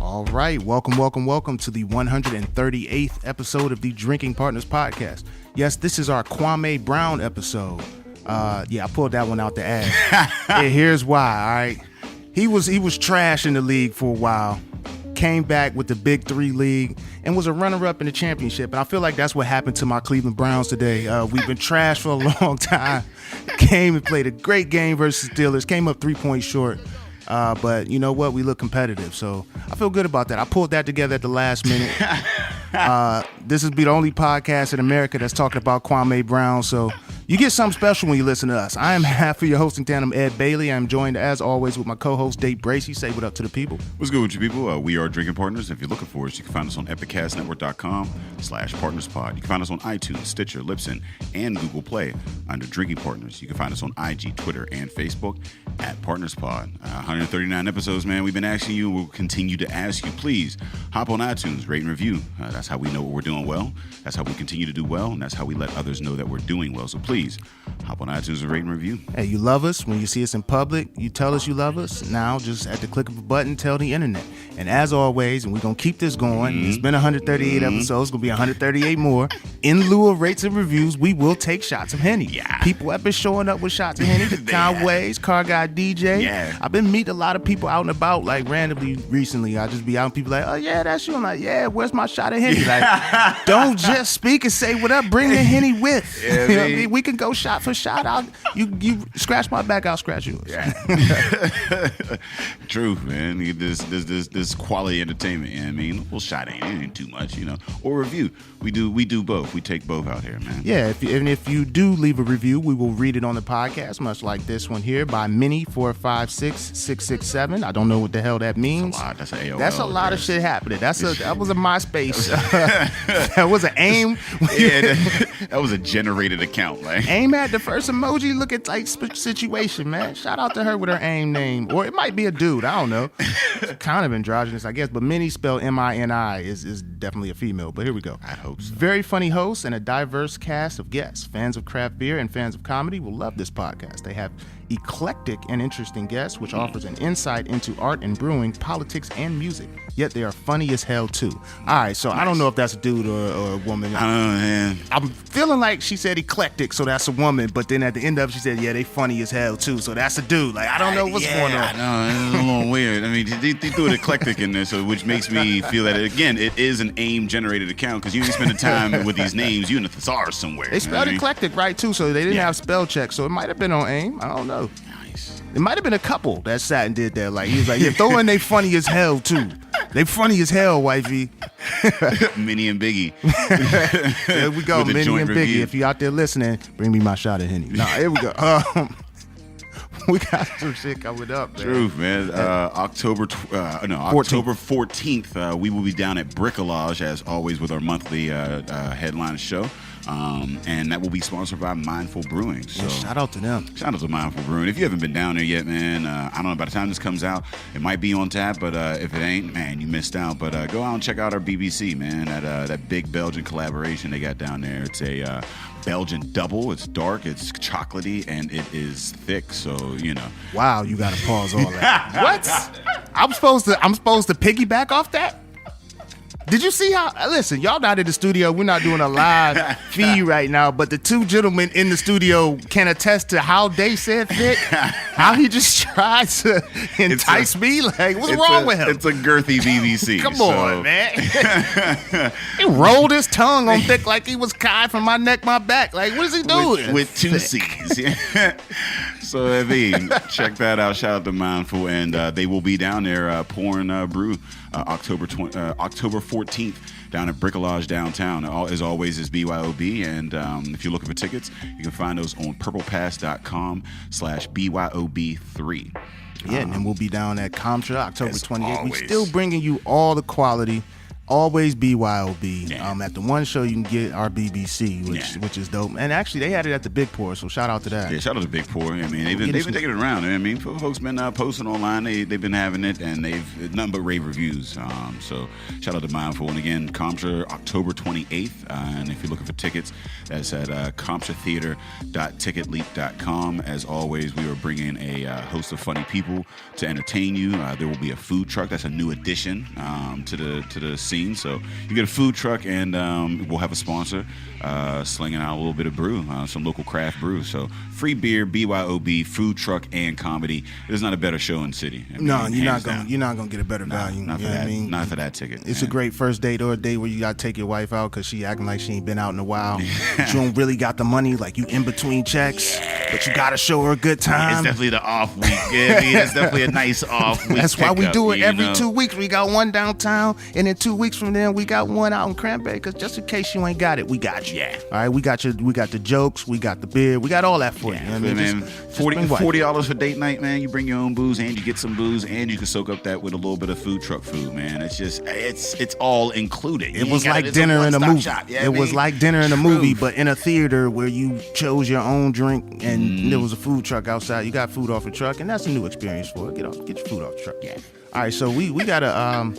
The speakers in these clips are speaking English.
All right, welcome to the 138th episode of the Drinking Partners Podcast. Yes, this is our Kwame Brown episode. I pulled that one out the ass. Here's why, all right? He was trash in the league for a while, came back with the Big Three League, and was a runner-up in the championship. And I feel like that's what happened to my Cleveland Browns today. We've been trash for a long time. Came and played a great game versus Steelers, came up 3 points short. But you know what? We look competitive, so I feel good about that. I pulled that together at the last minute. This will be the only podcast in America that's talking about Kwame Brown, so you get something special when you listen to us. I am half of your hosting tandem, Ed Bailey. I'm joined, as always, with my co-host, Dave Bracey. Say what up to the people. What's good with you people? We are Drinking Partners. If you're looking for us, you can find us on epicastnetwork.com/partnerspod. You can find us on iTunes, Stitcher, Libsyn, and Google Play under Drinking Partners. You can find us on IG, Twitter, and Facebook at PartnersPod. 139 episodes, man. We've been asking you, we'll continue to ask you, please hop on iTunes, rate and review. That's how we know what we're doing well. That's how we continue to do well, and that's how we let others know that we're doing well. So please hop on iTunes and rate and review. Hey, you love us. When you see us in public, you tell us you love us. Now, just at the click of a button, tell the internet. And as always, and we're going to keep this going. It's been 138 episodes. It's going to be 138 more. In lieu of rates and reviews, we will take shots of Henny. Yeah. People have been showing up with shots of Henny. The Conways, Car Guy DJ. Yeah. I've been meeting a lot of people out and about, like, randomly recently. I just be out and people like, oh, yeah, that's you. I'm like, yeah, where's my shot of Henny? Like, don't just speak and say what up. Bring the Henny with. Yeah, you know what I mean? We can go shot for shot. You scratch my back, I'll scratch yours. Yeah. Truth, man. This quality entertainment. You know what I mean, we'll shot ain't too much, you know. Or review. We do both. We take both out here, man. Yeah. If you do leave a review, we will read it on the podcast, much like this one here by Minnie456667. I don't know what the hell that means. That's a lot. That's an AOL. That's a lot of shit happening. That was a MySpace. That was an AIM. Yeah, that was a generated account, like. AIM had the first emoji look at like situation, man. Shout out to her with her AIM name. Or it might be a dude. I don't know. It's kind of androgynous, I guess. But Minnie spelled M-I-N-I is definitely a female. But here we go. I hope so. Very funny hosts and a diverse cast of guests. Fans of craft beer and fans of comedy will love this podcast. They have eclectic and interesting guests, which offers an insight into art and brewing, politics, and music. Yet they are funny as hell, too. All right, so nice. I don't know if that's a dude or a woman. I don't know, man. I'm feeling like she said eclectic, so that's a woman. But then at the end of it, she said, yeah, they funny as hell, too. So that's a dude. Like, I don't know what's going on. I know. It's a little weird. I mean, they threw an eclectic in there, so which makes me feel that, again, it is an AIM-generated account because you didn't spend the time with these names. You in the thesaurus somewhere. They spelled eclectic right, too, so they didn't have spell check. So it might have been on AIM. I don't know. Nice. It might have been a couple that sat and did that. Like, he was like, yeah, throw in they funny as hell, too. They funny as hell, wifey. Minnie and Biggie. There we go, Minnie and Biggie. Review. If you out there listening, bring me my shot of Henny. Nah, here we go. We got some shit coming up, man. Truth, man. October 14th, we will be down at Bricolage, as always, with our monthly headline show. And that will be sponsored by Mindful Brewing. So shout out to them. Shout out to Mindful Brewing. If you haven't been down there yet, man, I don't know, by the time this comes out, it might be on tap, but if it ain't, man, you missed out. But go out and check out our BBC, man, that big Belgian collaboration they got down there. It's a Belgian double. It's dark, it's chocolatey, and it is thick, so, you know. Wow, you got to pause all that. What? I'm supposed to piggyback off that? Did you see how, listen, y'all not in the studio. We're not doing a live feed right now, but the two gentlemen in the studio can attest to how they said thick, how he just tried to entice me. Like, what's wrong with him? It's a girthy BBC. Come on, man. He rolled his tongue on thick like he was Kai from my neck, my back. Like, what is he doing? With two C's. So, I mean, check that out. Shout out to Mindful. And they will be down there pouring brew October 14th down at Bricolage downtown. As always, is BYOB. And if you're looking for tickets, you can find those on purplepass.com/BYOB3. Yeah, and then we'll be down at Comtra October 28th. Always. We're still bringing you all the quality, Always BYOB. Yeah. At the one show you can get our BBC, which is dope. And actually they had it at the Big Pour, so shout out to that. Yeah, shout out to Big Pour. I mean, they've been taking it around. I mean, folks been posting online. They've been having it, and they've nothing but rave reviews. So shout out to Mindful. And again, Comtra October 28th. And if you're looking for tickets, that's at comtratheater.ticketleap.com. As always, we are bringing a host of funny people to entertain you. There will be a food truck. That's a new addition to the scene. So you get a food truck, and we'll have a sponsor slinging out a little bit of brew, some local craft brew. So free beer, BYOB, food truck, and comedy. There's not a better show in the city. You're not gonna get a better value. Not for that. Not for that ticket. It's a great first date or a date where you gotta take your wife out because she acting like she ain't been out in a while. You don't really got the money, like you in between checks, but you gotta show her a good time. It's definitely the off week. Yeah, it's definitely a nice off week. That's why we do it every 2 weeks. We got one downtown, and in 2 weeks from then we got one out in Cranberry. Because just in case you ain't got it, we got you. Yeah. All right, we got you. We got the jokes. We got the beer. We got all that for you. You know what I mean? Man, $40 for date night, man. You bring your own booze, and you get some booze, and you can soak up that with a little bit of food truck food, man. It's just it's all included. It was like dinner in a movie. It was like dinner in a movie, but in a theater where you chose your own drink, and there was a food truck outside. You got food off the truck, and that's a new experience for it. Get your food off the truck. Yeah. All right, so we gotta.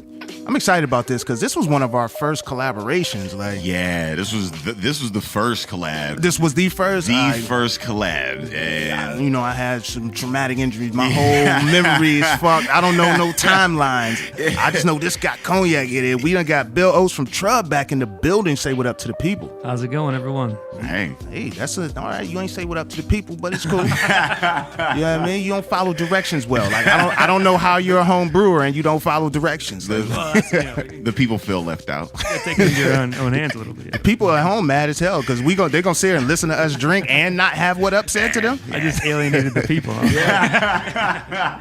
I'm excited about this because this was one of our first collaborations. Like, yeah, this was the first collab. This was the first. First collab. And you know, I had some traumatic injuries. My whole memory is fucked. I don't know no timelines. I just know this got cognac in it. We done got Bill Oates from TRUB back in the building. Say what up to the people. How's it going, everyone? Hey, that's all right. You ain't say what up to the people, but it's cool. You know what I mean? You don't follow directions well. Like I don't know how you're a home brewer and you don't follow directions. The people feel left out. Take it into your own hands a little bit. The people at home mad as hell because they're gonna sit here and listen to us drink and not have what up said to them. I just alienated the people. Huh? Yeah.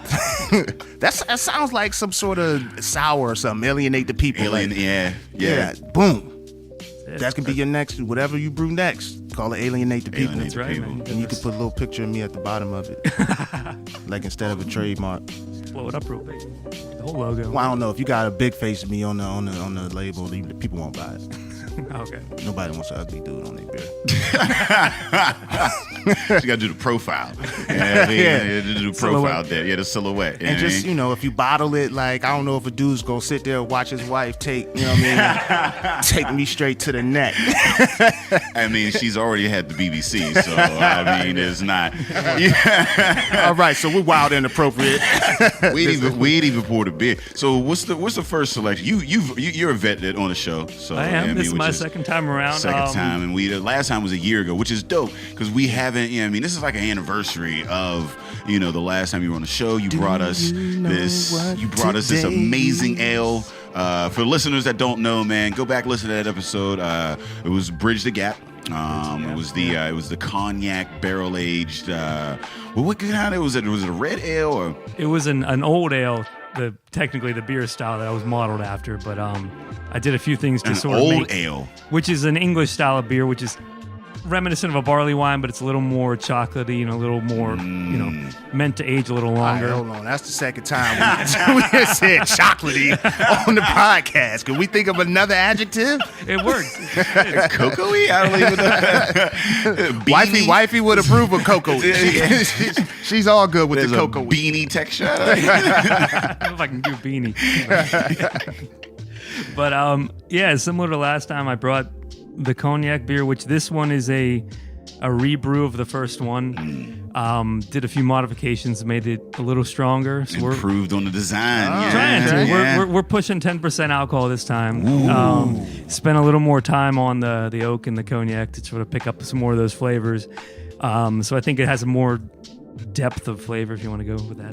That sounds like some sort of sour or something. Alienate the people. Yeah. Boom. That can be your next, whatever you brew next. Call it alienate the people. That's right, man. And you can put a little picture of me at the bottom of it, like instead of a trademark. Blow it up real big. The whole logo. Well, I don't know if you got a big face of me on the label, the people won't buy it. Okay. Nobody wants an ugly dude on their beer. You got to do the profile. Do the profile there. Yeah, the silhouette. And just, if you bottle it, like, I don't know if a dude's going to sit there and watch his wife take, take me straight to the neck. I mean, she's already had the BBC, so, I mean, it's not. All right, so we're wild and inappropriate. we ain't even poured a beer. So what's the first selection? You're a vet on the show. So I am. This is my second time around. Second time, and the last time was a year ago, which is dope because we haven't. This is like an anniversary of the last time you were on the show. You brought us this. You brought us this amazing ale. For listeners that don't know, man, go back listen to that episode. It was Bridge the Gap. It was the cognac barrel aged. What kind of was it? Was it a red ale or? It was an old ale. Technically the beer style that I was modeled after, but I did a few things to sort of make old ale, which is an English style of beer, which is reminiscent of a barley wine, but it's a little more chocolatey and a little more, meant to age a little longer. Right, hold on, that's the second time we said chocolatey on the podcast. Can we think of another adjective? It works. Cocoa-y? I don't even know. Wifey would approve of cocoa. She's all good with the cocoa. Beanie texture. I don't know if I can do beanie. But similar to last time, I brought the cognac beer, which this one is a rebrew of the first one. Did a few modifications, made it a little stronger. So improved on the design. We're pushing 10% alcohol this time. Spent a little more time on the oak and the cognac to sort of pick up some more of those flavors. So I think it has a more depth of flavor, if you want to go with that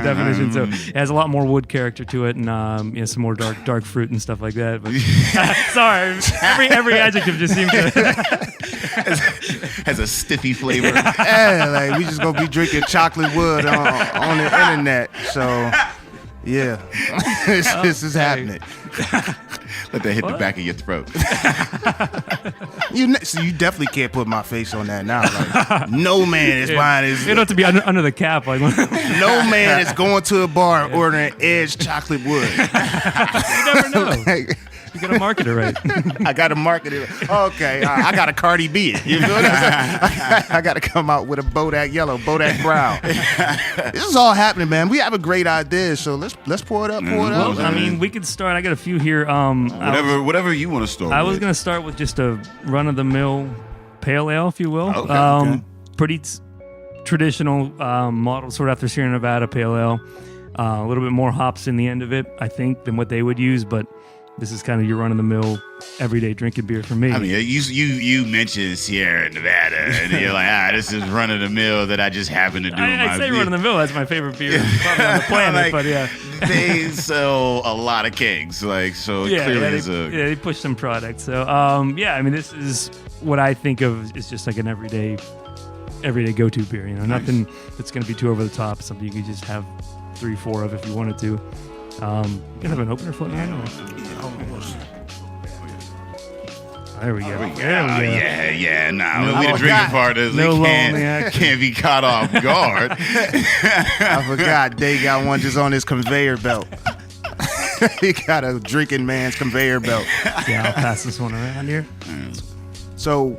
definition. So it has a lot more wood character to it, and some more dark fruit and stuff like that. But sorry, every adjective just seems to has a stiffy flavor. Yeah, like we just gonna be drinking chocolate wood on the internet. So yeah, this is happening. Let that hit the back of your throat. So you definitely can't put my face on that now. Like, no man is buying his. You don't have to be under the cap. Like, no man is going to a bar ordering Edge chocolate wood. You never know. You gotta market it right. I gotta market it. Okay, I gotta Cardi B it. You feel what I'm saying? I gotta come out with a Bodak yellow, Bodak brown. This is all happening, man. We have a great idea, so let's pour it up. Well, I mean, we could start. I got a few here. Whatever you want to start. I was gonna start with just a run-of-the-mill pale ale, if you will. Okay. Pretty traditional model, sort of after Sierra Nevada pale ale. A little bit more hops in the end of it, I think, than what they would use, but this is kind of your run-of-the-mill, everyday drinking beer for me. I mean, you mentioned Sierra Nevada, and you're like, this is run-of-the-mill that I just happen to do. I say run-of-the-mill, that's my favorite beer probably on the planet, but yeah. They sell a lot of kegs, like, so clearly they push some products. So, I mean, this is what I think of is just like an everyday go-to beer, you know, nothing that's going to be too over the top, something you could just have 3-4 of if you wanted to. You can have an opener floating right now. There we go. Yeah. Nah, we the drinking partners. Can't be caught off guard. I forgot. They got one just on his conveyor belt. He got a drinking man's conveyor belt. Yeah, I'll pass this one around here. So,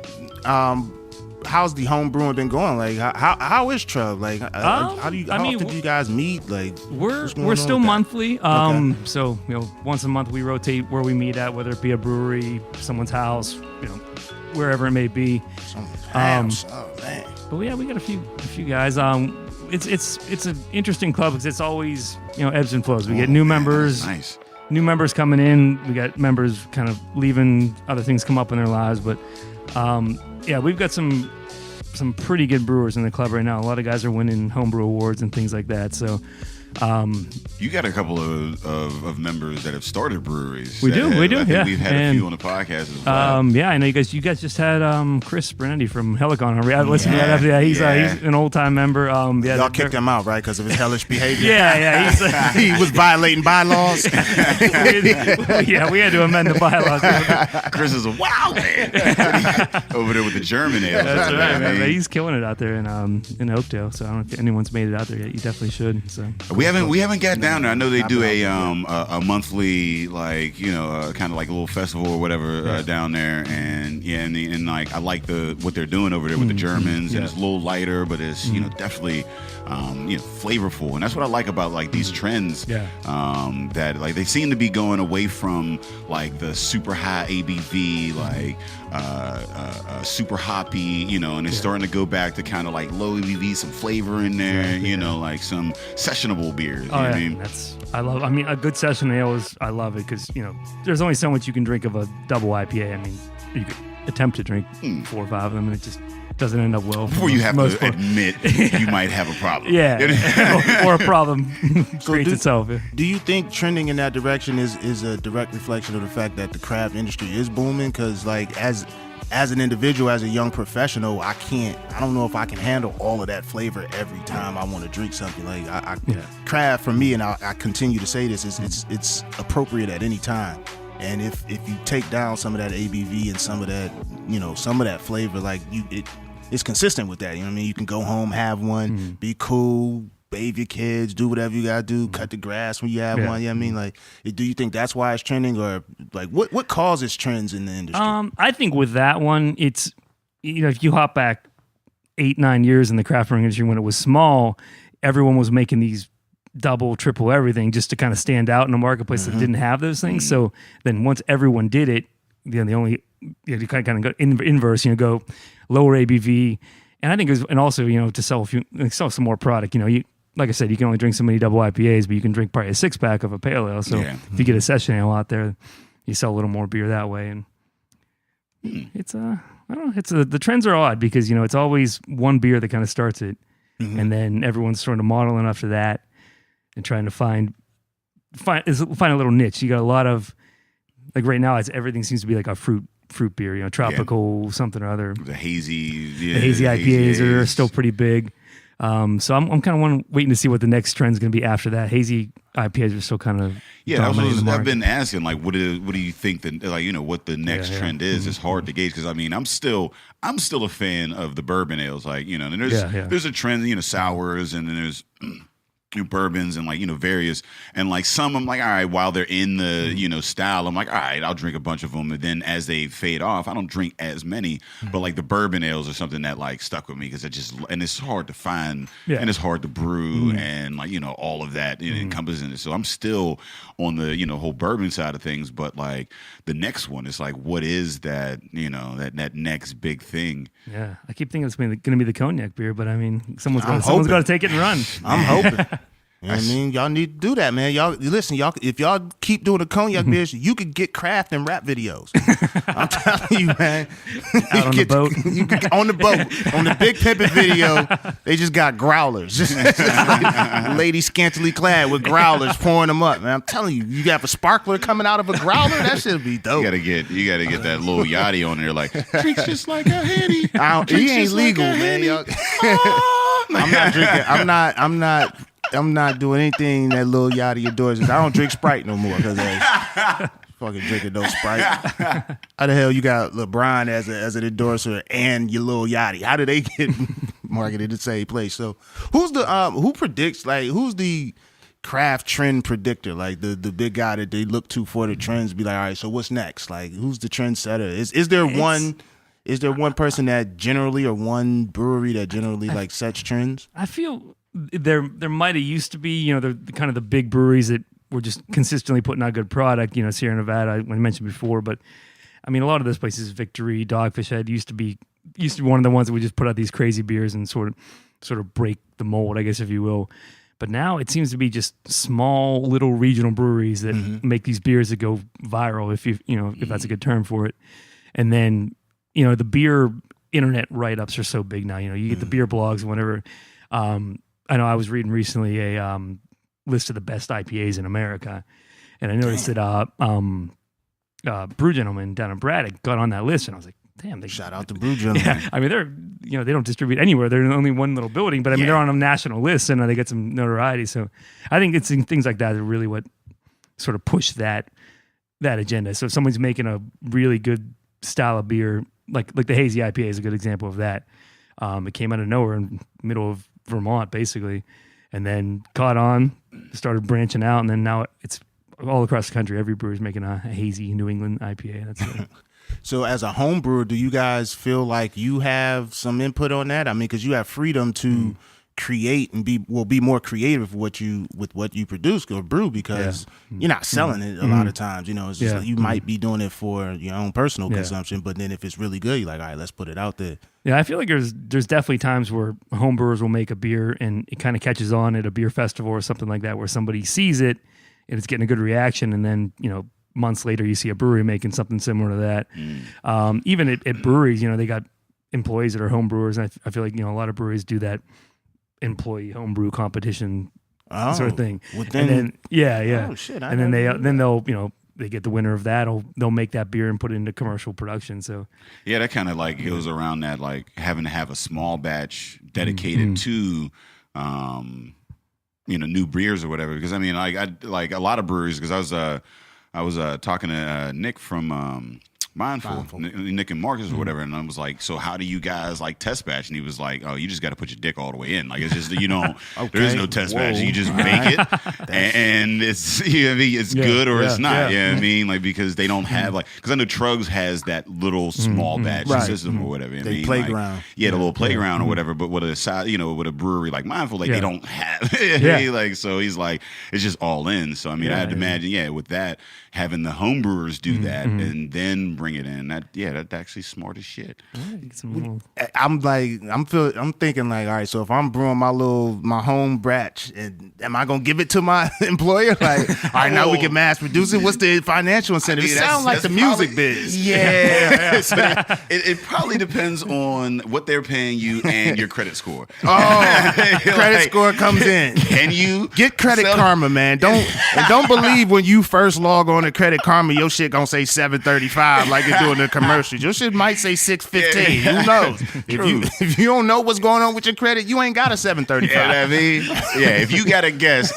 how's the home brewing been going? Like, how is TRUB? Like, how often do you guys meet? Like, we're still monthly. So once a month we rotate where we meet at, whether it be a brewery, someone's house, wherever it may be. Someone's house. Oh man. But yeah, we got a few guys. It's an interesting club because it's always ebbs and flows. We get new members. Nice. New members coming in. We got members kind of leaving. Other things come up in their lives, but. We've got some pretty good brewers in the club right now. A lot of guys are winning homebrew awards and things like that. So, you got a couple of members that have started breweries. We do. Yeah, we've had a few on the podcast as well. I know you guys just had Chris Brenetti from Helicon. I listened to that after. He's an old time member. Y'all kicked him out, right, because of his hellish behavior. Yeah. He was violating bylaws. We had to amend the bylaws. Chris is a wild man over there with the German ale. That's right, man. He's killing it out there in Oakdale. So I don't know if anyone's made it out there yet. You definitely should. So. We haven't got down there. I know they do a monthly, like, kind of like a little festival or whatever down there, and like I like what they're doing over there with the Germans, and it's a little lighter, but it's definitely flavorful, and that's what I like about like these trends. That like they seem to be going away from like the super high ABV, like super hoppy, and it's starting to go back to kind of like low ABV, some flavor in there, like some sessionable beers. Oh, I mean, a good session ale I love it because there's only so much you can drink of a double IPA. I mean, you could attempt to drink 4 or 5 of them, and it just doesn't end up well. Before you have to admit you might have a problem. Or a problem creates itself. Do you think trending in that direction is a direct reflection of the fact that the craft industry is booming? Because like as an individual, as a young professional, I don't know if I can handle all of that flavor every time I want to drink something. Like craft for me, and I continue to say this, it's appropriate at any time. And if you take down some of that ABV and some of that flavor, like it's consistent with that. You know what I mean? You can go home, have one, be cool, bathe your kids, do whatever you gotta do, cut the grass when you have one. You know what I mean? Like, do you think that's why it's trending, or like what causes trends in the industry? I think with that one, it's if you hop back 8-9 years in the craft brewing industry when it was small, everyone was making these double, triple everything just to kind of stand out in a marketplace that didn't have those things. So then once everyone did it, the only you kind of go inverse, go lower ABV, and I think it was, and also to sell some more product. Like I said, you can only drink so many double IPAs, but you can drink probably a 6-pack of a pale ale. So if you get a session ale out there, you sell a little more beer that way. And it's I don't know, the trends are odd because it's always one beer that kind of starts it, and then everyone's sort of modeling after that and trying to find a little niche. You got a lot of, like right now, everything seems to be like a fruit beer, tropical something or other. The hazy IPAs are still pretty big. So I'm kind of waiting to see what the next trend is going to be after that. Hazy IPAs are still kind of I've been asking, like, what do you think that, like, what the next trend is? It's hard to gauge because I mean I'm still a fan of the bourbon ales, like and there's a trend, sours, and then there's bourbons and like, various, and like some I'm like, all right, while they're in the, style, I'm like, all right, I'll drink a bunch of them. And then as they fade off, I don't drink as many, but like the bourbon ales are something that like stuck with me because and it's hard to find and it's hard to brew and like, all of that encompasses in it. So I'm still on the, whole bourbon side of things, but like the next one is like, what is that, that next big thing? Yeah. I keep thinking it's going to be the cognac beer, but I mean, someone's got to take it and run. I'm hoping. You know what I mean? Y'all need to do that, man. Y'all listen, if y'all keep doing the cognac beers, you could get craft and rap videos. I'm telling you, man. Out on the boat. You could, on the boat. On the Big Pimpin' video, they just got growlers. Just like lady scantily clad with growlers pouring them up, man. I'm telling you, you got a sparkler coming out of a growler? That should be dope. You gotta get that little yachty on there, like, drinks just like a Henny. He ain't legal, like man. I'm not drinking. I'm not doing anything that Lil Yachty endorses. I don't drink Sprite no more because fucking drinking no Sprite. How the hell you got LeBron as an endorser and your Lil Yachty? How do they get marketed the same place? So who's the who predicts, like, who's the craft trend predictor? Like the big guy that they look to for the trends, be like, all right, so what's next? Like, who's the trend setter? Is there one person that generally, or one brewery that generally like sets trends? I feel there might have used to be, the kind of the big breweries that were just consistently putting out good product, Sierra Nevada, when I mentioned before. But I mean, a lot of those places, Victory, Dogfish Head, used to be one of the ones that would just put out these crazy beers and sort of break the mold, I guess, if you will. But now it seems to be just small little regional breweries that make these beers that go viral, if that's a good term for it. And then, the beer internet write-ups are so big now. You get the beer blogs and whatever. I know I was reading recently a list of the best IPAs in America, and I noticed that Brew Gentleman down in Braddock got on that list, and I was like, damn, shout out to Brew Gentleman. Yeah, I mean, they're they don't distribute anywhere. They're in only one little building, but I mean, they're on a national list, and they get some notoriety. So I think it's things like that are really what sort of push that agenda. So if someone's making a really good style of beer, like the hazy IPA is a good example of that. It came out of nowhere in the middle of Vermont, basically, and then caught on, started branching out, and then now it's all across the country. Every brewer's making a hazy New England IPA. That's it. So as a home brewer, do you guys feel like you have some input on that? I mean, because you have freedom to create and be more creative with what you produce or brew, because you're not selling it a lot of times. It's just like you might be doing it for your own personal consumption, but then if it's really good, you're like, all right, let's put it out there. Yeah, I feel like there's definitely times where home brewers will make a beer and it kind of catches on at a beer festival or something like that, where somebody sees it and it's getting a good reaction, and then months later you see a brewery making something similar to that. Even at breweries, they got employees that are home brewers, and I feel like a lot of breweries do that employee homebrew competition sort of thing. Oh, shit! And then they'll they get the winner of that. They'll make that beer and put it into commercial production. So yeah, that kind of like goes around that, like having to have a small batch dedicated to new beers or whatever. Because I mean, I like a lot of breweries. Because I was talking to Nick from Mindful. Nick and Marcus or whatever, and I was like, so how do you guys like test batch? And he was like, oh, you just got to put your dick all the way in. Like, it's just, there is no test batch. You just make it, and it's it's good or it's not. You know what I mean? Like, because they don't have because I know TRUB has that little small batch system or whatever. The playground. Like, the little playground or whatever. But with a brewery like Mindful, like they don't have like, so he's like, it's just all in. So I mean, I had to imagine, with that, having the home brewers do that and then bring it in. That's actually smart as shit. I'm thinking like, all right, so if I'm brewing my home batch, and am I gonna give it to my employer? Like, all right, now we can mass produce it. What's the financial incentive? It sounds like the music biz. Yeah. So it probably depends on what they're paying you and your credit score. Oh, credit score comes in. Can you get Credit Karma, man? Don't believe when you first log on to Credit Karma, your shit gonna say 735. like it's doing the commercials. Your shit might say 615. Who knows? If you don't know what's going on with your credit, you ain't got a 735. You know what I mean? Yeah, if you got to guess,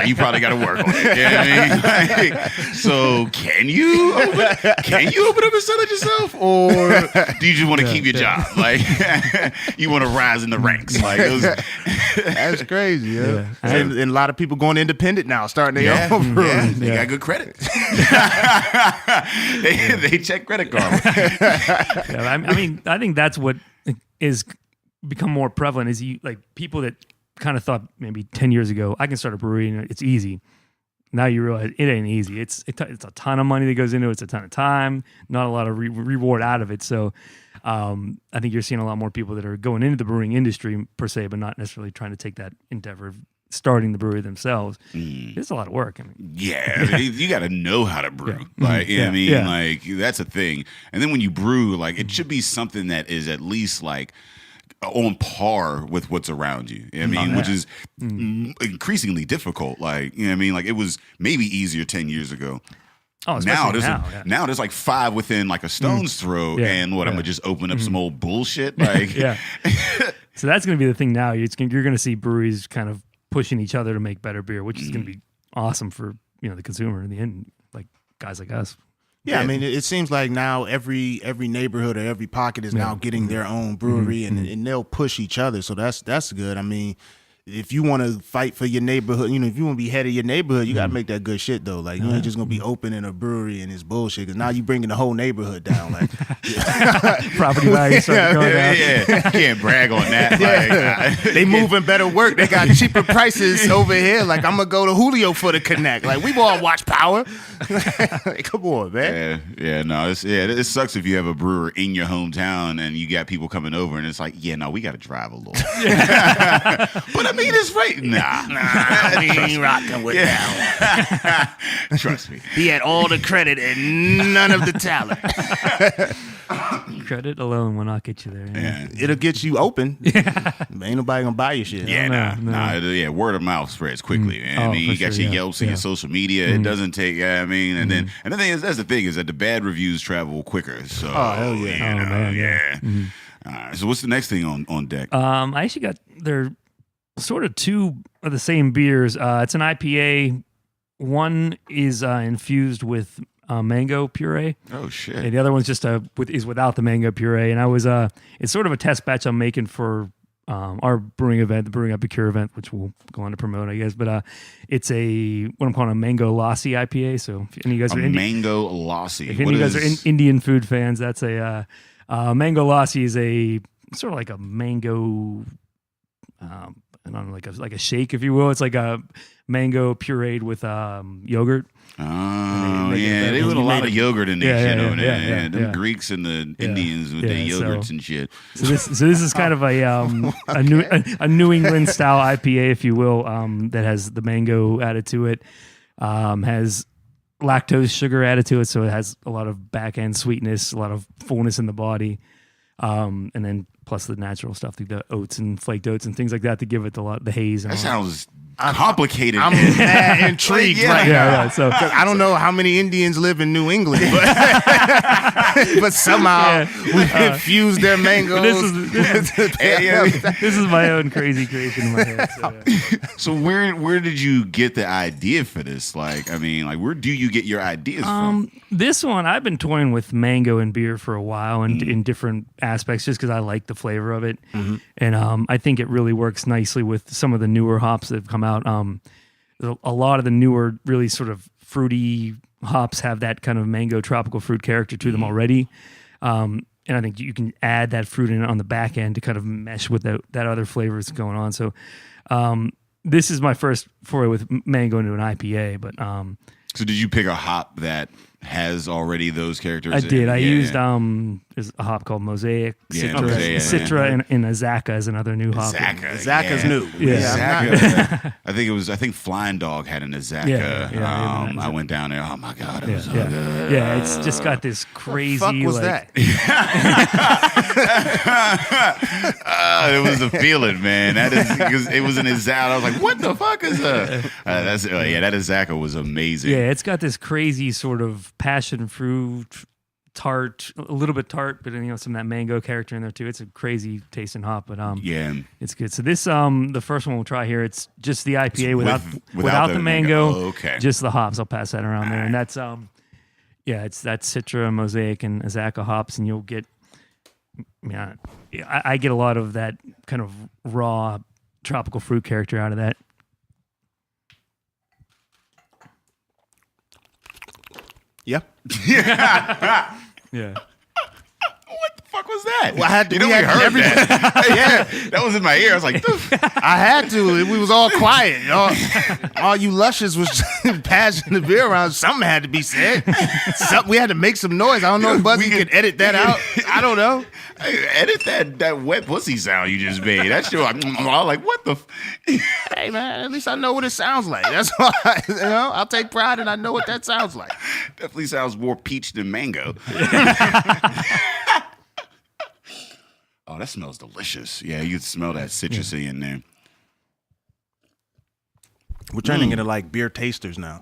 you probably got to work on it. You know what I mean? Like, so can you open up and sell it yourself, or do you just want to keep your job? Like, you want to rise in the ranks? Like, that's crazy. Yeah. And a lot of people going independent now, starting their own brewery. Yeah, they got good credit. they check credit cards. I mean, I think that's what is become more prevalent is people that kind of thought maybe 10 years ago, I can start a brewery and it's easy. Now you realize it ain't easy. It's a ton of money that goes into it. It's a ton of time, not a lot of reward out of it. So I think you're seeing a lot more people that are going into the brewing industry per se, but not necessarily trying to take that endeavor of starting the brewery themselves. It's a lot of work. I mean, you got to know how to brew. Like, you know what I mean? Like, that's a thing. And then when you brew, like, it should be something that is at least like on par with what's around you. You know what I mean? Which is increasingly difficult. Like, you know what I mean? Like, it was maybe easier 10 years ago. Oh, now there's like 5 within like a stone's throw, and I'm gonna just open up some old bullshit. Like, So that's gonna be the thing now. You're gonna see breweries kind of pushing each other to make better beer, which is gonna be awesome for the consumer in the end, like guys like us. Yeah, I mean, it seems like now every neighborhood or every pocket is now getting their own brewery, and they'll push each other. So that's good. I mean, if you want to fight for your neighborhood, if you want to be head of your neighborhood, you got to make that good shit, though. Like, you ain't just going to be opening a brewery and it's bullshit, because now you bringing the whole neighborhood down. Like, property values start going down. You can't brag on that. Like, they moving better work. They got cheaper prices over here. Like, I'm going to go to Julio for the connect. Like, we've all watched Power. Like, come on, man. It sucks if you have a brewer in your hometown and you got people coming over and it's like, we got to drive a little. But I mean, it's right. Nah, we ain't rocking with that. Trust me. He had all the credit and none of the talent. Credit alone will not get you there. Yeah. It'll get you open. Ain't nobody gonna buy your shit. Word of mouth spreads quickly. I mean, you got your Yelps and your social media. It doesn't take. And then the thing is, that's the thing is that the bad reviews travel quicker. So, hell yeah. All right. So, what's the next thing on deck? I actually got there. Sort of 2 of the same beers. It's an IPA. One is infused with mango puree. Oh shit! And the other one's just is without the mango puree. And I was it's sort of a test batch I'm making for our brewing event, the Brewing Epicure event, which we'll go on to promote, I guess. But it's what I'm calling a mango lassi IPA. So if any of you guys are mango lassi. If any of you guys are Indian food fans, that's a mango lassi is a sort of like a mango. I don't know, like a shake, if you will. It's like a mango pureed with yogurt. Oh, they put a lot of yogurt in there. The Greeks and the Indians with their yogurts and shit. So this is kind of a New England style IPA, if you will, that has the mango added to it, has lactose sugar added to it, so it has a lot of back end sweetness, a lot of fullness in the body, and then plus the natural stuff, like the oats and flaked oats and things like that, to give it the haze. And that sounds complicated. I'm mad intrigued right now. So I don't know how many Indians live in New England, but somehow we've infused their mangoes. This is my own crazy creation in my head. So where did you get the idea for this? Like, I mean, like, where do you get your ideas from? This one, I've been toying with mango and beer for a while, and in different aspects, just because I like the flavor of it, and I think it really works nicely with some of the newer hops that have come out. A lot of the newer, really sort of fruity hops have that kind of mango tropical fruit character to them already. And I think you can add that fruit in on the back end to kind of mesh with that other flavors going on. So this is my first foray with mango into an IPA. But so did you pick a hop that has already those characters? I did. I used there's a hop called Mosaic, Citra, and Azaka is another new hop. Azaka's new. Azaka. I think Flying Dog had an Azaka. I went down there. Oh my god, it was so good. Yeah, it's just got this crazy. What the fuck was that? It was the feeling, man. That is because it was an Azaka. I was like, what the fuck is that? That Azaka was amazing. Yeah, it's got this crazy sort of passion fruit tart, a little bit tart, but some of that mango character in there too. It's a crazy tasting hop, but it's good. So this the first one we'll try here. It's just the IPA without the mango. Oh, okay. Just the hops. I'll pass that around there, and that's it's that Citra, Mosaic, and Azacca hops, and you'll get. Yeah, I get a lot of that kind of raw tropical fruit character out of that. Yeah. Yeah. What the fuck was that? Well, I had to. We heard that. Yeah, that was in my ear. I was like, I had to. We was all quiet. All you lushes was passing the beer around. Something had to be said. We had to make some noise. I don't know if Buzzy could edit that out. I don't know. Hey, edit that wet pussy sound you just made. That shit, I'm like, what the? Hey man, at least I know what it sounds like. That's why I'll take pride and I know what that sounds like. Definitely sounds more peach than mango. Oh, that smells delicious. Yeah, you can smell that citrusy in there. We're turning into like beer tasters now.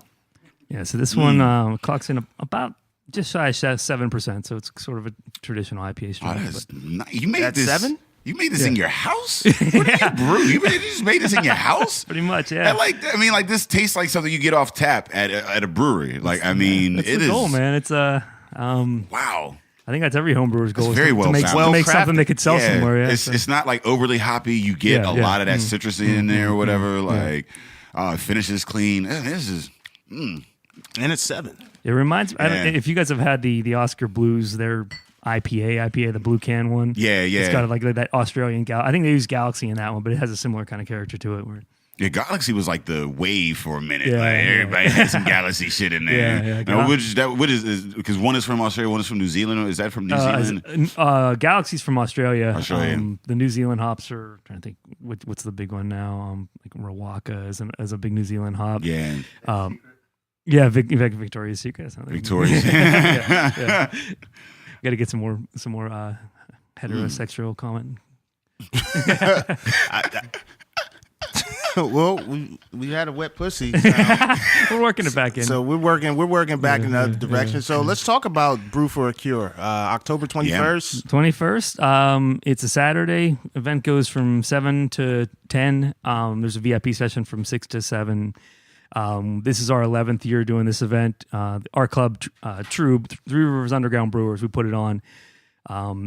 Yeah, so this one clocks in about just shy of 7%, so it's sort of a traditional IPA strain. Oh, that's nice. You made That's this 7? You made this in your house? What do you brew? You just made this in your house? Pretty much, yeah. Like this tastes like something you get off tap at a brewery. Like, I mean, that's it the is. goal, man. It's wow. I think that's every homebrewer's goal. It's very well to make something they could sell somewhere. Yeah, it's not like overly hoppy. You get a lot of that citrusy in there or whatever. Like, it finishes clean. This is, and it's 7. It reminds me. If you guys have had the Oscar Blues, their IPA, the blue can one. Yeah. It's got like that Australian I think they use Galaxy in that one, but it has a similar kind of character to it. Where Galaxy was like the wave for a minute. Yeah, like, yeah. Everybody had some Galaxy shit in there. Yeah. Now, what is because one is from Australia, one is from New Zealand. Is that from New Zealand? Galaxy's from Australia. Australia. The New Zealand hops are, I'm trying to think, what's the big one now? Like Rawaka is a big New Zealand hop. Yeah. Victoria's Secret. Victoria's. yeah. Got to get some more heterosexual comment. Well, we had a wet pussy. We're working it back in. So we're working back in the other direction. Yeah. So let's talk about Brew for a Cure. October 21st. 21st. It's a Saturday. Event goes from 7 to 10. There's a VIP session from 6 to 7. This is our 11th year doing this event. Our club, TRUB, Three Rivers Underground Brewers, we put it on.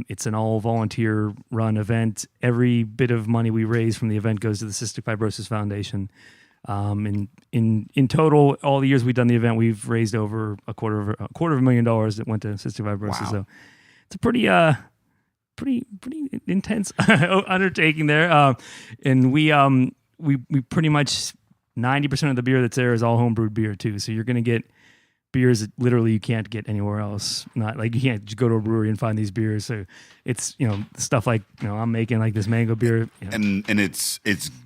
It's an all-volunteer run event. Every bit of money we raise from the event goes to the Cystic Fibrosis Foundation. In total, all the years we've done the event, we've raised over a quarter of $1,000,000 that went to cystic fibrosis. Wow. So it's a pretty intense undertaking there. And we pretty much 90% of the beer that's there is all homebrewed beer too. So you're going to get beers that literally you can't get anywhere else. Not like you can't just go to a brewery and find these beers. So it's stuff like I'm making like this mango beer, and it's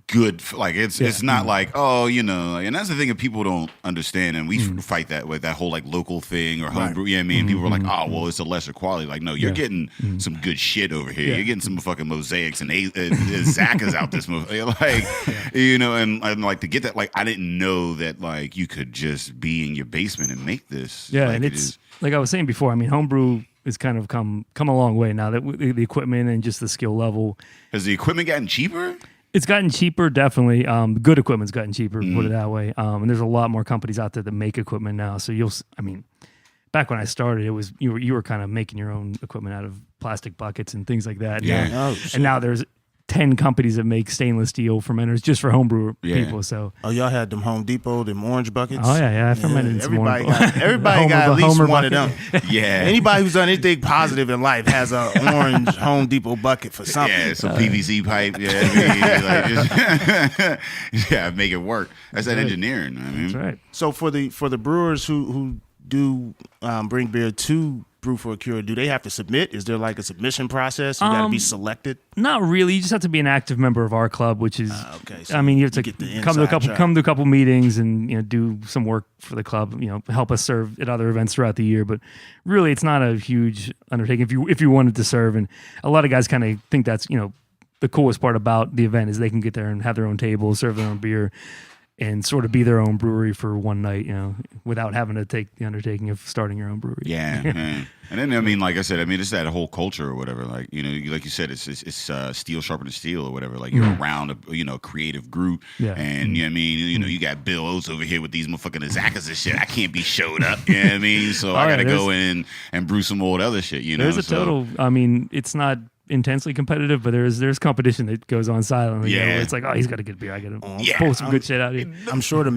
good. Like it's not like and that's the thing that people don't understand, and we fight that with that whole like local thing or homebrew. Right. Yeah, I mean, people are like, oh well, it's a lesser quality. Like, no, you're getting some good shit over here. Yeah. You're getting some fucking mosaics and Zacca's out this movie. Like, and like to get that. Like, I didn't know that like you could just be in your basement and make this. Yeah, like, and it's like I was saying before. I mean, homebrew has kind of come a long way now that the equipment and just the skill level. Has the equipment gotten cheaper? It's gotten cheaper, definitely. Good equipment's gotten cheaper, put it that way. And there's a lot more companies out there that make equipment now. So back when I started, it was you were kind of making your own equipment out of plastic buckets and things like that. Yeah. And now there's 10 companies that make stainless steel fermenters just for homebrew people. So y'all had them Home Depot, them orange buckets. Oh yeah, I fermented some everybody got at least one of them. Yeah. Anybody who's done anything positive in life has an orange Home Depot bucket for something. Yeah, some PVC pipe. Yeah, just make it work. That's that engineering. That's right. So for the brewers who do bring beer to Brew for a Cure, do they have to submit? Is there like a submission process? You got to be selected? Not really. You just have to be an active member of our club, which is, okay. So you have to come to a couple meetings and do some work for the club. Help us serve at other events throughout the year. But really, it's not a huge undertaking if you wanted to serve. And a lot of guys kind of think that's the coolest part about the event is they can get there and have their own table, serve their own beer. and sort of be their own brewery for one night, without having to take the undertaking of starting your own brewery. Yeah, man. And then I mean, like I said, I mean it's that whole culture or whatever. Like like you said, it's steel sharpening steel or whatever. Like you're around a creative group, and you know what I mean. You got Bill Oates over here with these motherfucking Azakas and shit. I can't be showed up. You know what I mean? So I got to go in and brew some old other shit. There's a total. I mean, it's not intensely competitive, but there's competition that goes on silently. Yeah, it's like, oh, he's got a good beer. I got to pull some good shit out here. I'm sure the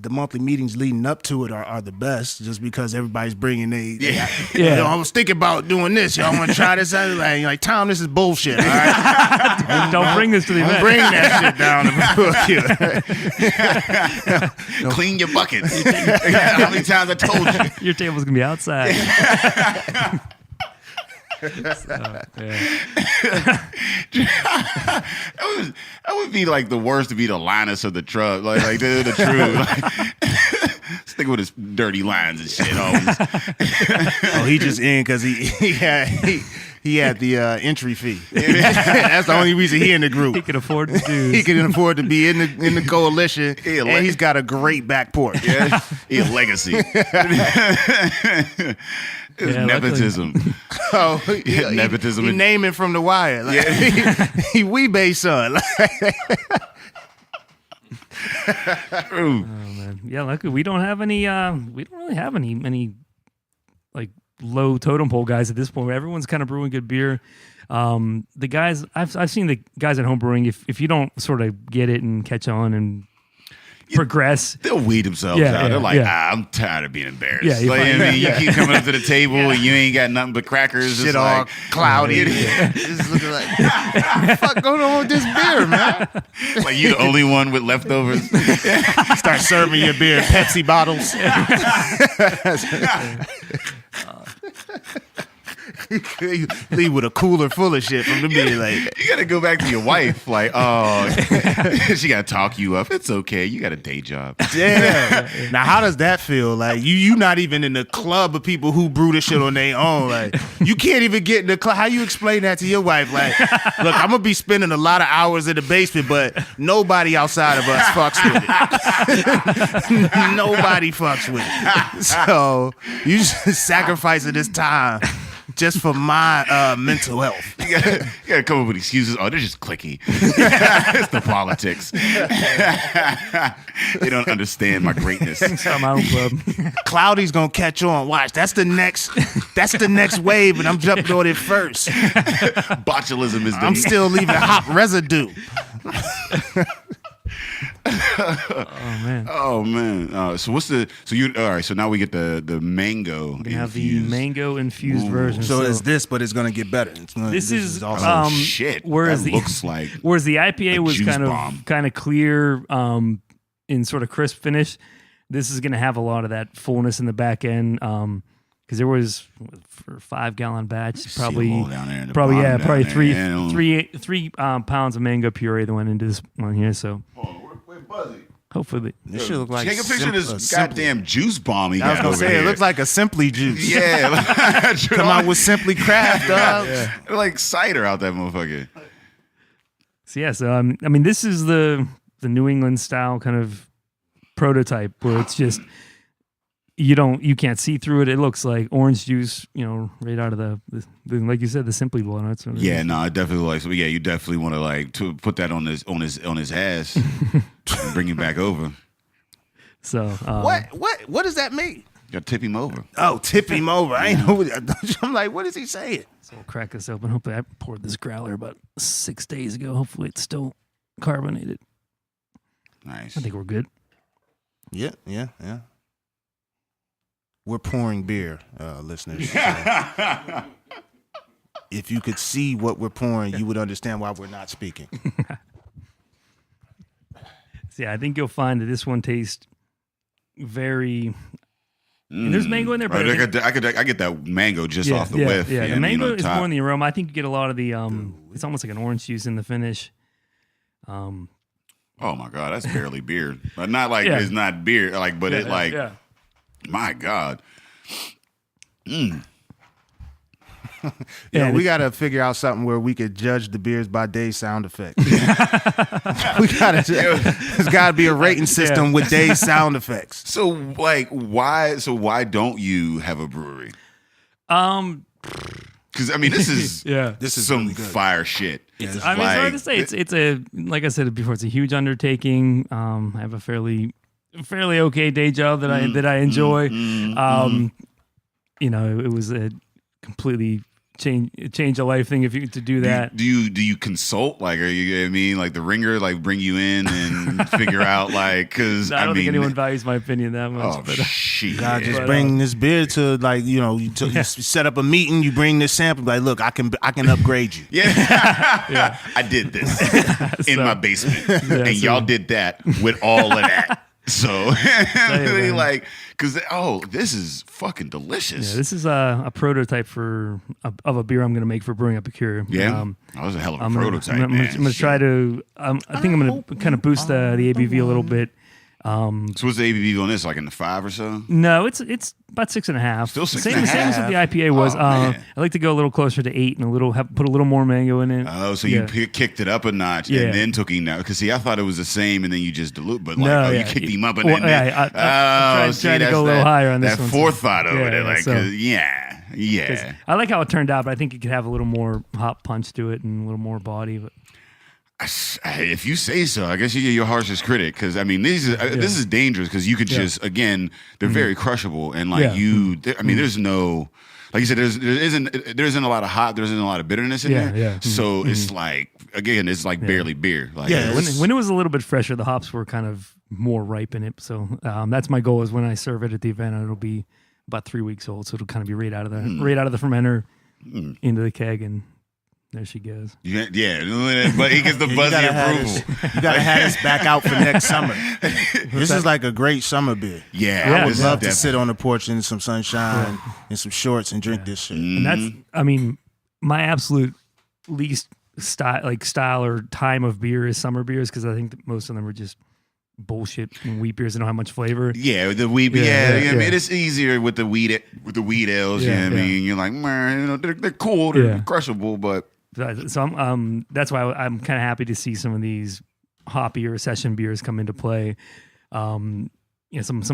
monthly meetings leading up to it are the best, just because everybody's bringing I was thinking about doing this. Y'all want to try this out? Like, Tom, this is bullshit. All right? Don't bring this to the event. Bring that shit down. Clean your buckets. How many times I told you? Your table's gonna be outside. That would be like the worst to be the Linus of the TRUB, like the TRUB. Stick with his dirty lines and shit. Always. He just in because he had the entry fee. That's the only reason he in the group. He can afford to do. He can afford to be in the coalition, and he's got a great back porch. Yeah, he a legacy. It's nepotism. Nepotism. He naming from the wire. Like, he Weebay son. Oh man, yeah. Luckily, we don't have any. We don't really have any like low totem pole guys at this point. Everyone's kind of brewing good beer. The guys I've seen the guys at home brewing. If you don't sort of get it and catch on and progress, they'll weed themselves out. They're like, I'm tired of being embarrassed. You keep coming up to the table and you ain't got nothing but crackers. Shit all like, cloudy. Just looking like, what the fuck going on with this beer, man? Like you the only one with leftovers. Start serving your beer in Pepsi bottles. You leave with a cooler full of shit from the beer. Like, you gotta go back to your wife. Like, oh, she gotta talk you up. It's okay. You got a day job. Yeah. Now, how does that feel? Like, you not even in the club of people who brew this shit on their own. Like, you can't even get in the club. How you explain that to your wife? Like, look, I'm gonna be spending a lot of hours in the basement, but nobody outside of us fucks with it. Nobody fucks with it. So you just sacrificing this time just for my mental health. You gotta come up with excuses. Oh, they're just clicky. It's the politics. They don't understand my greatness. I'm my own club. Cloudy's gonna catch on. Watch, that's the next wave, and I'm jumping on it first. Botulism is the. I'm still leaving hop residue. Oh man. So what's the all right? So now we get the mango. We have the mango infused version. So it's this, but it's gonna get better. This is awesome. Shit. Whereas that looks like the IPA was bomb. kind of clear, in sort of crisp finish. This is gonna have a lot of that fullness in the back end. Because there was for a 5-gallon batch, probably 3 pounds of mango puree that went into this one here. So we're buzzy. Hopefully, this should look like take a picture of this goddamn juice bomb he got. I was gonna say here. It looks like a Simply juice. Yeah, come out with Simply Craft, dog. Like cider out that motherfucker. So I mean, this is the New England style kind of prototype where it's just. You can't see through it. It looks like orange juice, right out of the like you said, the Simply Bowl. I definitely like. So yeah, you definitely want to like to put that on his ass and bring him back over. So what does that mean? You got to tip him over. Oh, tip him over. I ain't know. I'm like, what is he saying? So we'll crack this open. Hopefully, I poured this growler about 6 days ago. Hopefully, it's still carbonated. Nice. I think we're good. Yeah. We're pouring beer, listeners. If you could see what we're pouring, you would understand why we're not speaking. I think you'll find that this one tastes very. There's mango in there, but I get that mango just off the whiff. Yeah, the mango is more in the aroma. I think you get a lot of the. It's almost like an orange juice in the finish. Oh my god, that's barely beer, but not like it's not beer. Like, but it like. My God. Yeah, we got to figure out something where we could judge the beers by Dave's sound effects. There's got to be a rating system with Dave's sound effects. So like, why don't you have a brewery? Because I mean, this is this is some really good. fire shit. It's hard to say. It's a, like I said before, it's a huge undertaking. I have a fairly okay day job that I enjoy. You know, it was a completely change of life thing if you to do that. Do you consult? Like, are you? I mean, like the ringer, like bring you in and figure out, like, because I don't think anyone values my opinion that much. Oh but, shit! God, just bring this beer to, like, you know, you set up a meeting. You bring this sample. Like, look, I can upgrade you. Yeah, I did this in my basement, and y'all did that with all of that. So, like, because this is fucking delicious. Yeah, this is a prototype of a beer I'm going to make for Brewing Up a Cure. Yeah, that was a hell of a prototype. I'm going to try to. I think I'm going to kind of boost the ABV a little bit. So what's the ABV on this? Like in the 5 or so? No, it's about 6.5. Still 6.5. Same as what the IPA was. I like to go a little closer to 8 and put a little more mango in it. Oh, so you kicked it up a notch and then took him down. Because see, I thought it was the same and then you just dilute, but like you kicked him up and then I tried to go a little higher on this one. That forethought over there, like yeah. I like how it turned out, but I think it could have a little more hop punch to it and a little more body. But if you say so, I guess you're your harshest critic, because I mean this is dangerous, because you could just, again, they're very crushable, and like I mean there's no, like you said, there isn't a lot of hop, there isn't a lot of bitterness in there, so it's like, again, it's like barely beer. Like, when it was a little bit fresher, the hops were kind of more ripe in it, so that's my goal, is when I serve it at the event, it'll be about 3 weeks old, so it'll kind of be right out of the fermenter into the keg, and there she goes. Yeah, but he gets the buzzy approval. You gotta have this back out for next summer. This is like a great summer beer. Yeah, I would love to sit on the porch in some sunshine and some shorts and drink this shit. And that's, I mean, my absolute least style or time of beer is summer beers, because I think that most of them are just bullshit and wheat beers that don't have much flavor. Yeah, the wheat. I mean, it's easier with the wheat ales. I mean, you're like, man, they're cool, they're crushable, but. So that's why I'm kind of happy to see some of these hoppy or session beers come into play. Some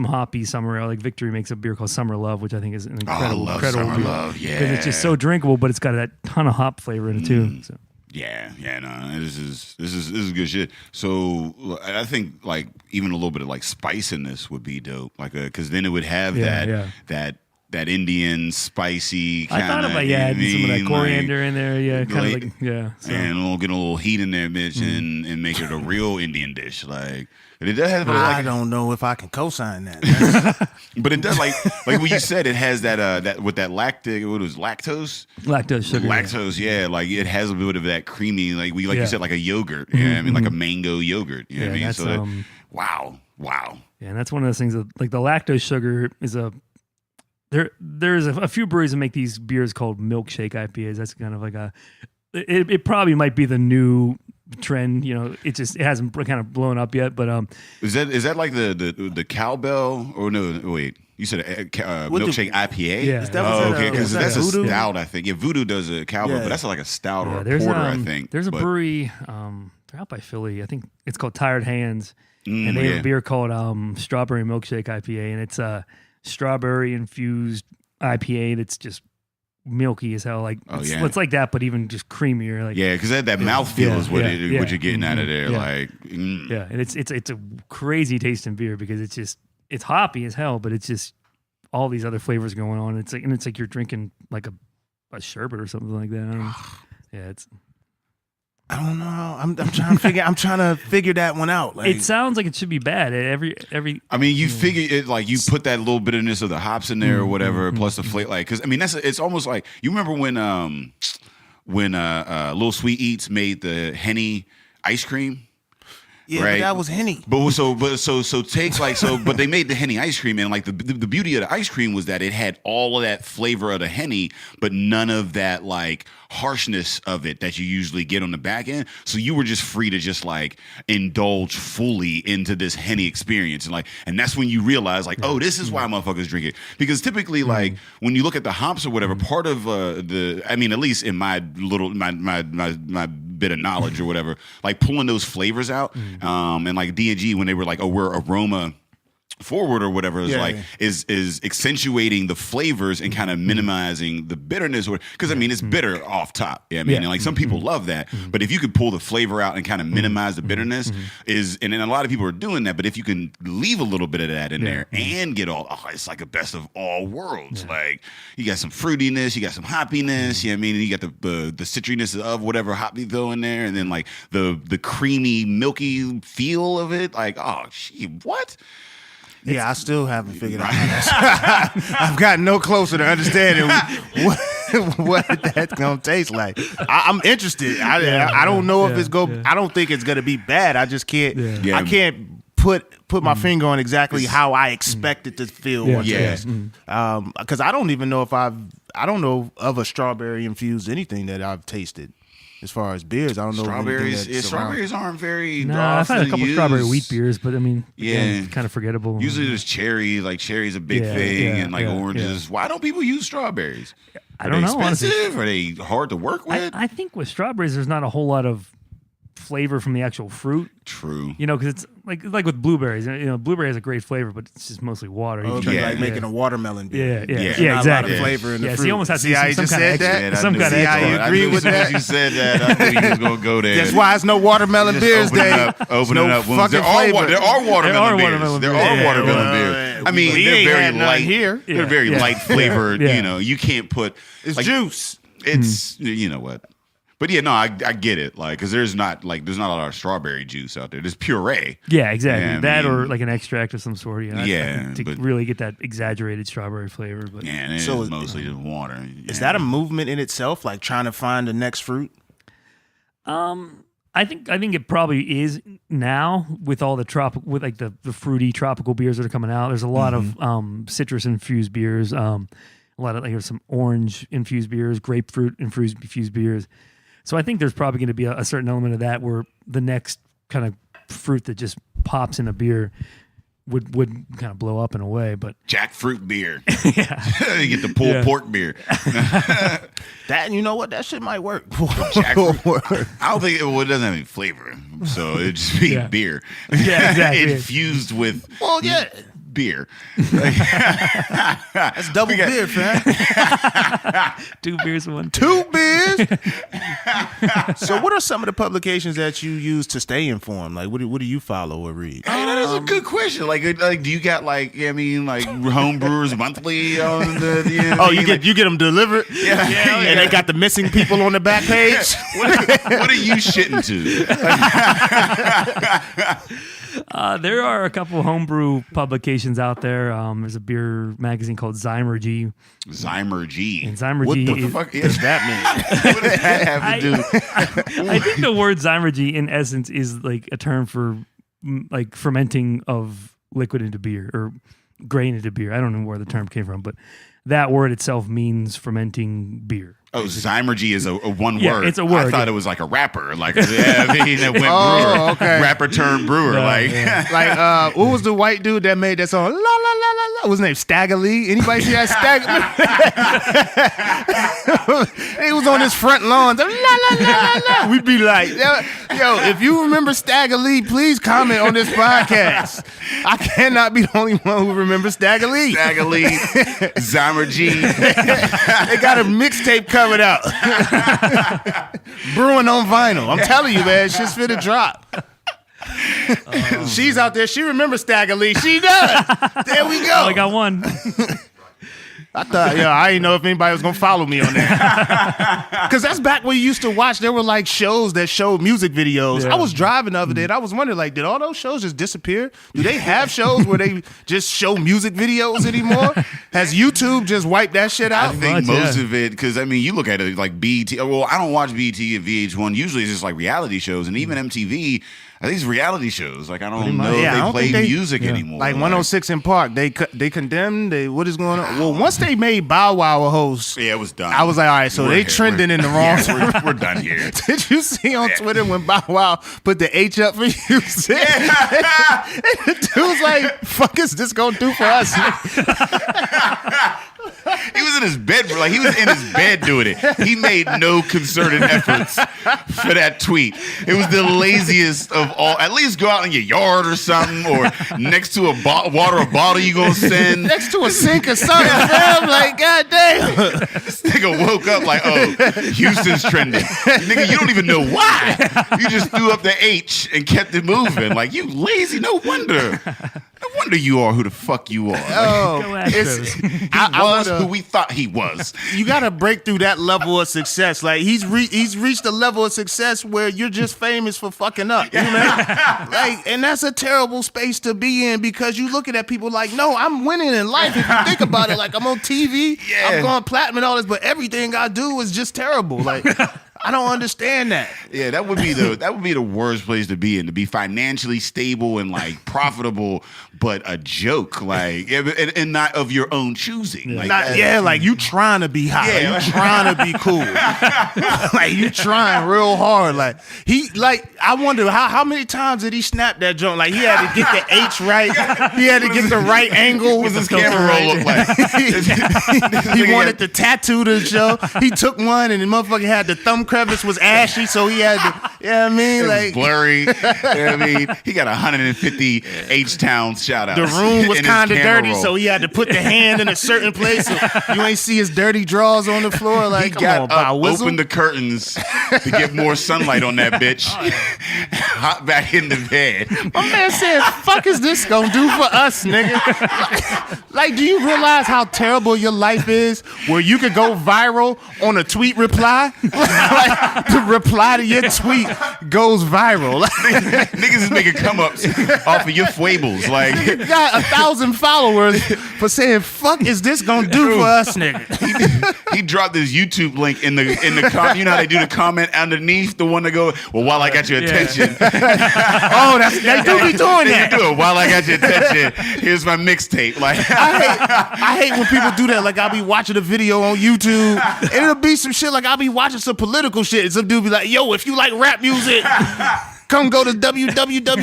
hoppy summer ale, like Victory makes a beer called Summer Love, which I think is an incredible Summer beer. Love, yeah, because it's just so drinkable, but it's got that ton of hop flavor in it too. So. Yeah, no, this is good shit. So I think like even a little bit of like spice in this would be dope, like because then it would have that Indian spicy kind of. I thought about adding some of that coriander in there, kind of and we'll get a little heat in there, bitch, and make it a real Indian dish. Like it does have. I don't know if I can co-sign that, but it does like what you said. It has that with that lactose sugar. Lactose, like it has a bit of that creamy, like you said, like a yogurt. Yeah, I mean, like a mango yogurt. You know what I mean? So wow. Yeah, and that's one of those things that, like, the lactose sugar is There's a few breweries that make these beers called milkshake IPAs. That's kind of like it probably might be the new trend. You know, it hasn't kind of blown up yet. But is that like the cowbell, or no? Wait, you said milkshake IPA? Yeah. Okay, because that's a stout, I think. Yeah, Voodoo does a cowbell, but that's like a stout or a porter, I think. There's a brewery. They're out by Philly. I think it's called Tired Hands, and they have a beer called Strawberry Milkshake IPA, and it's strawberry infused IPA that's just milky as hell. Like it's like that, but even just creamier. Like because that mouthfeel is what you're getting out of there. Like and it's a crazy tasting beer, because it's hoppy as hell, but it's just all these other flavors going on. It's like you're drinking like a sherbet or something like that. I don't know. I don't know. I'm trying to figure that one out. Like, it sounds like it should be bad. Every. I mean, you figure it, like you put that little bitterness of the hops in there or whatever, plus the flavor. Like, because I mean, it's almost like, you remember when Little Sweet Eats made the Henny ice cream. Yeah, right? but that was Henny. But take like so. But they made the Henny ice cream, and like the beauty of the ice cream was that it had all of that flavor of the Henny, but none of that like harshness of it that you usually get on the back end. So you were just free to just like indulge fully into this Henny experience, and that's when you realize like, oh, this is why motherfuckers drink it. Because typically, like when you look at the hops or whatever, part of at least in my little my bit of knowledge or whatever, like pulling those flavors out, and like D&G when they were like, oh, we're aroma forward or whatever is accentuating the flavors and kind of minimizing the bitterness, or because it's bitter off top. Yeah, and like some people love that, but if you could pull the flavor out and kind of minimize the bitterness and then a lot of people are doing that. But if you can leave a little bit of that in there and get it's like a best of all worlds. Like you got some fruitiness, you got some hoppiness. And you got the citriness of whatever hop you throw in there, and then like the creamy, milky feel of it. Like, oh, what? Yeah, I still haven't figured out how that's. I've gotten no closer to understanding what that's gonna taste like. I'm interested. I don't know if it's I don't think it's gonna be bad. I just can't. Yeah. I can't put my finger on exactly how I expect it to feel or taste. Because I don't even know if I don't know of a strawberry infused anything that I've tasted. As far as beers, I don't know. Strawberries aren't very. No, I've had a couple strawberry wheat beers, but again, kind of forgettable. Usually there's cherry, like cherry's a big thing, and like oranges. Why don't people use strawberries? I don't know. Expensive? Honestly. Are they hard to work with? I think with strawberries, there's not a whole lot of flavor from the actual fruit. True. Because it's like with blueberries. Blueberry has a great flavor, but it's just mostly water. Like making a watermelon beer. Yeah, not exactly. A lot of flavor in the fruit. So you almost have to use some kind of extra. Some kind of extra. I agree with that. You said that. I knew you was gonna go there. That's why it's no watermelon beers day. Opening up. There are watermelon beers. There are watermelon beers. They're very light here. They're very light flavored. You can't put. It's juice. It's you know what. But I get it, because there's not a lot of strawberry juice out there. There's puree. Yeah, exactly. Or like an extract of some sort. To but, really get that exaggerated strawberry flavor. But it's mostly just water. Is that a movement in itself, like trying to find the next fruit? I think it probably is now with all the the fruity tropical beers that are coming out. There's a lot of citrus infused beers. A lot of some orange infused beers, grapefruit infused beers. So I think there's probably going to be a certain element of that where the next kind of fruit that just pops in a beer would kind of blow up in a way. But jackfruit beer, you get the pulled pork beer. That you know what, that shit might work. Jackfruit. I don't think it doesn't have any flavor, so it'd just be beer. Yeah, exactly. Infused with beer. That's double beer, fam. 2 beers in one. 2 beers. So, what are some of the publications that you use to stay informed? Like, what do you follow or read? Hey, that is a good question. Like, do you got like Home Brewers Monthly on the? You get them delivered. Yeah. And they got the missing people on the back page. What are you shitting to? There are a couple homebrew publications out there. There's a beer magazine called Zymergy. Zymergy. And Zymergy. What the fuck does that mean? What does that have to do? I think the word Zymergy, in essence, is like a term for like fermenting of liquid into beer or grain into beer. I don't know where the term came from, but that word itself means fermenting beer. Oh, Zymergy is a one word. It's a word. I thought it was like a rapper. Like, that went brewer. Okay. Rapper turned brewer. Like, what was the white dude that made that song? La la la la la. What was his name? Stagger Lee? Anybody see that Stagger? He was on his front lawn. La la la la la. We'd be like, yo, if you remember Stagger Lee, please comment on this podcast. I cannot be the only one who remembers Stagger Lee. Stagger Lee, Zymergy. They got a mixtape covered out. Brewing on vinyl. I'm telling you, man, shit's finna drop. She's out there. She remembers Stagger Lee. She does. There we go. I got one. I thought, I didn't know if anybody was gonna follow me on that. Because that's back when you used to watch. There were like shows that showed music videos. I was driving the other day and I was wondering, like, did all those shows just disappear? Do they have shows where they just show music videos anymore? Has YouTube just wiped that shit out? I think most of it, because you look at it like BET. Well, I don't watch BET and VH1. Usually it's just like reality shows, and even MTV. these reality shows. Like I don't Pretty know much. if Yeah, I they don't play think they- music anymore. Like 106 in Park, they condemned. What is going on? Well, once they made Bow Wow a host, yeah, it was done. I was like, all right, so they trending in the wrong. We're done here. Did you see on Twitter when Bow Wow put the H up for you? Yeah. And the dude's like, "Fuck is this gonna do for us?" He was in his bed, like he was in his bed doing it. He made no concerted efforts for that tweet. It was the laziest of all. At least go out in your yard or something, or next to a water bottle you gonna send. Next to a sink or something, fam. Like, goddamn. This nigga woke up like, oh, Houston's trending. Nigga, you don't even know why. You just threw up the H and kept it moving. Like, you lazy. No wonder. No wonder you are who the fuck you are. Like, Oh, Go it's, Astros. I was wanna- who we thought he was. you gotta break through that level of success. Like he's reached a level of success where you're just famous for fucking up. You know what I mean? Like, and that's a terrible space to be in because you looking at people like, no, I'm winning in life. If you think about it, like I'm on TV, Yeah. I'm going platinum and all this, but everything I do is just terrible. Like I don't understand that. Yeah, that would be the worst place to be in, to be financially stable and like profitable, but a joke, like and not of your own choosing. Like, Like you trying to be hot. Yeah. Like, you trying to be cool. Like you trying real hard. Like I wonder how many times did he snap that joint? Like he had to get the H right. He had to get the right angle. what does this camera roll look like? He wanted the tattoo to show. He took one and the motherfucker had the thumb crevice was ashy, so he had to, you know what I mean? It was Like blurry. You know what I mean? He got 150 H-Town shout outs. the room was kind of dirty, so he had to put the hand in a certain place so you ain't see his dirty drawers on the floor. Like, he come got on, Bow up, Whistle. opened the curtains to get more sunlight on that bitch. Hop back in the bed. My man said, "Fuck is this gonna do for us, nigga?" Like, do you realize how terrible your life is? Where you could go viral on a tweet reply, like the reply to your tweet goes viral. Niggas is making come ups off of your foibles. Like, You got 1,000 followers for saying, "Fuck is this gonna do for us, nigga?" he dropped this YouTube link in the you know how they do the comment underneath the one to go, well, while I got your attention. Oh, they do be doing They that. do it. While I got your attention, here's my mixtape. Like, I hate when people do that. Like I'll be watching a video on YouTube, and it'll be some shit. Like I'll be watching some political shit, and some dude be like, "Yo, if you like rap music, come go to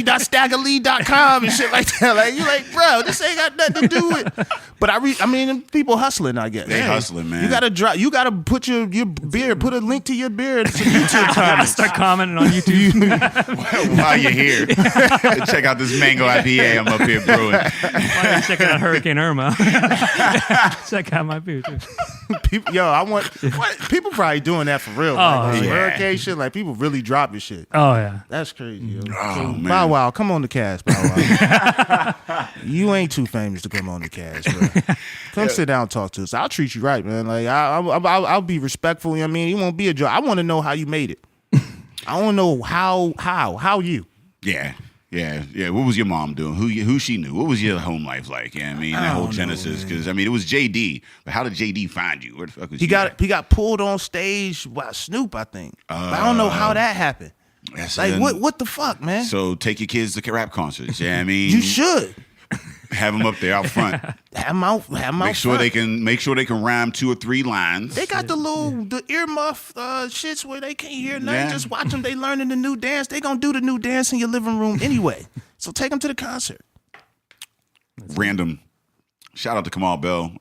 www.staggerlee.com and shit like that." Like you like, bro, this ain't got nothing to do with. But I mean, people hustling. I guess They hustling, man. You gotta drop. You gotta put your beer. Put a link to your beer to YouTube comments. Start commenting on YouTube. while you're here, check out this mango IPA I'm up here brewing. Why don't you check out Hurricane Irma? Check out my beer too. People, people probably doing that for real. Oh, Like, yeah. hurricane shit. Like people really dropping shit. Oh yeah. That's crazy. Yo. Oh, So, man. Bow Wow, come on the cast, Bow Wow. You ain't too famous to come on the cast, bro. Come sit down and talk to us. I'll treat you right, man. Like I'll be respectful. You know what I mean? It won't be a joke. I want to know how you made it. I want to know how you. Yeah. What was your mom doing? Who she knew? What was your home life like? Yeah, I mean, that whole genesis. Because I mean, it was JD. But how did JD find you? Where the fuck was He at? got pulled on stage by Snoop, I think. But I don't know how that happened. Yes, Like and- what the fuck, man? So take your kids to rap concerts. Yeah, I mean, You should have them up there out front. have them out. Make sure they can rhyme 2 or 3 lines. They got the earmuff shits where they can't hear nothing. Yeah. Just watch them. They learning the new dance. They gonna do the new dance in your living room anyway. So take them to the concert. Random. Shout out to Kamal Bell,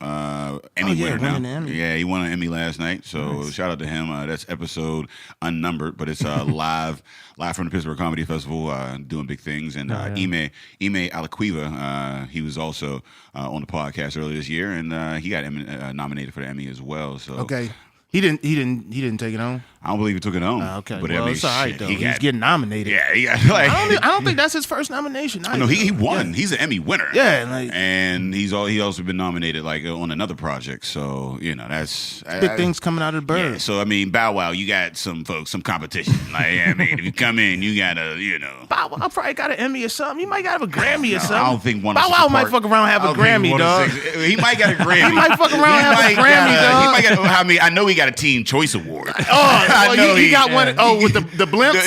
Emmy winner now. winning the Emmy. Yeah, he won an Emmy last night. So shout out to him. That's episode unnumbered, but it's live from the Pittsburgh Comedy Festival, doing big things. And Ime Alaquiva, he was also on the podcast earlier this year, and he got nominated for the Emmy as well. So Okay. He didn't take it on. I don't believe he took it on. Okay. But Well, I mean, it's all right shit, though. he He's got, getting nominated. yeah, he got like. I don't think that's his first nomination. No, he won. He's an Emmy winner. Yeah, like and he also been nominated like on another project. So that's big things coming out of the bird. Yeah, so I mean, Bow Wow, you got some folks, some competition. Like, I mean, if you come in, you gotta, Bow Wow probably got an Emmy or something. You might got a Grammy or something. I don't think one. Bow Wow might fuck around and have a Grammy, dog. He might got a Grammy. He might fuck around and have a Grammy, dog. He might got. I mean, I know he got a Teen Choice Award. Oh, he got one. Oh, with the blimps. The blimp.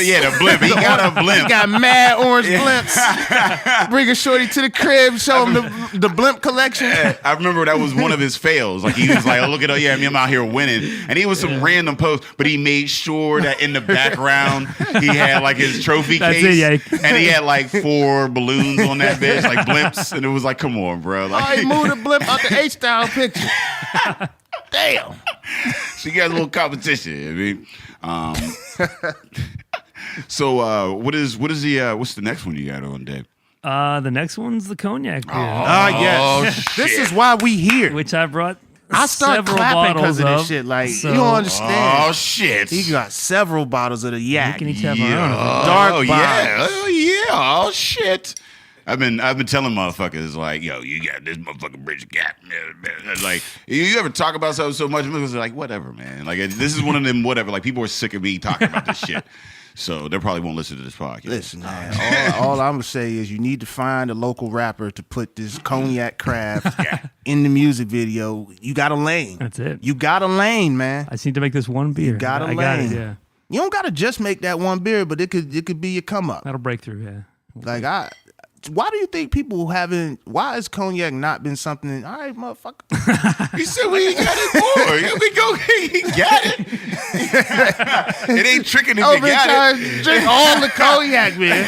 He got a blimp. He got mad orange blimps. Bring a shorty to the crib, show him the blimp collection. I remember that was one of his fails. Like he was like, "Oh, look at I'm out here winning," and he was some random post, but he made sure that in the background he had like his trophy case, and he had like 4 balloons on that bitch, like blimps, and it was like, "Come on, bro!" Like, he moved the blimp out the H-style picture. Damn. So you got a little competition. I mean, so what's the next one you got on, Dave? The next one's the cognac beer. Yes. Shit. This is why we here. Which I brought. I start several clapping because bottles of this shit. Like, so, you don't understand. Oh shit! He got several bottles of the yak. We can each have our own. Dark Oh bottles. yeah! Oh yeah! Oh shit! I've been telling motherfuckers like, yo, you got this motherfucking bridge gap. Like, you ever talk about something so much, motherfuckers are like, whatever, man. Like, this is one of them whatever. Like, people are sick of me talking about this shit. So they probably won't listen to this podcast. Listen, man, all I'm going to say is you need to find a local rapper to put this cognac craft in the music video. You got a lane. That's it. You got a lane, man. I just need to make this one beer. You got a lane. I got it, yeah. You don't got to just make that one beer, but it could be your come up. That'll break through, yeah. Like, why do you think people why has cognac not been something? All right, motherfucker. He said we ain't got it more. He got it. It ain't tricking if you got it. Drink all the cognac, man.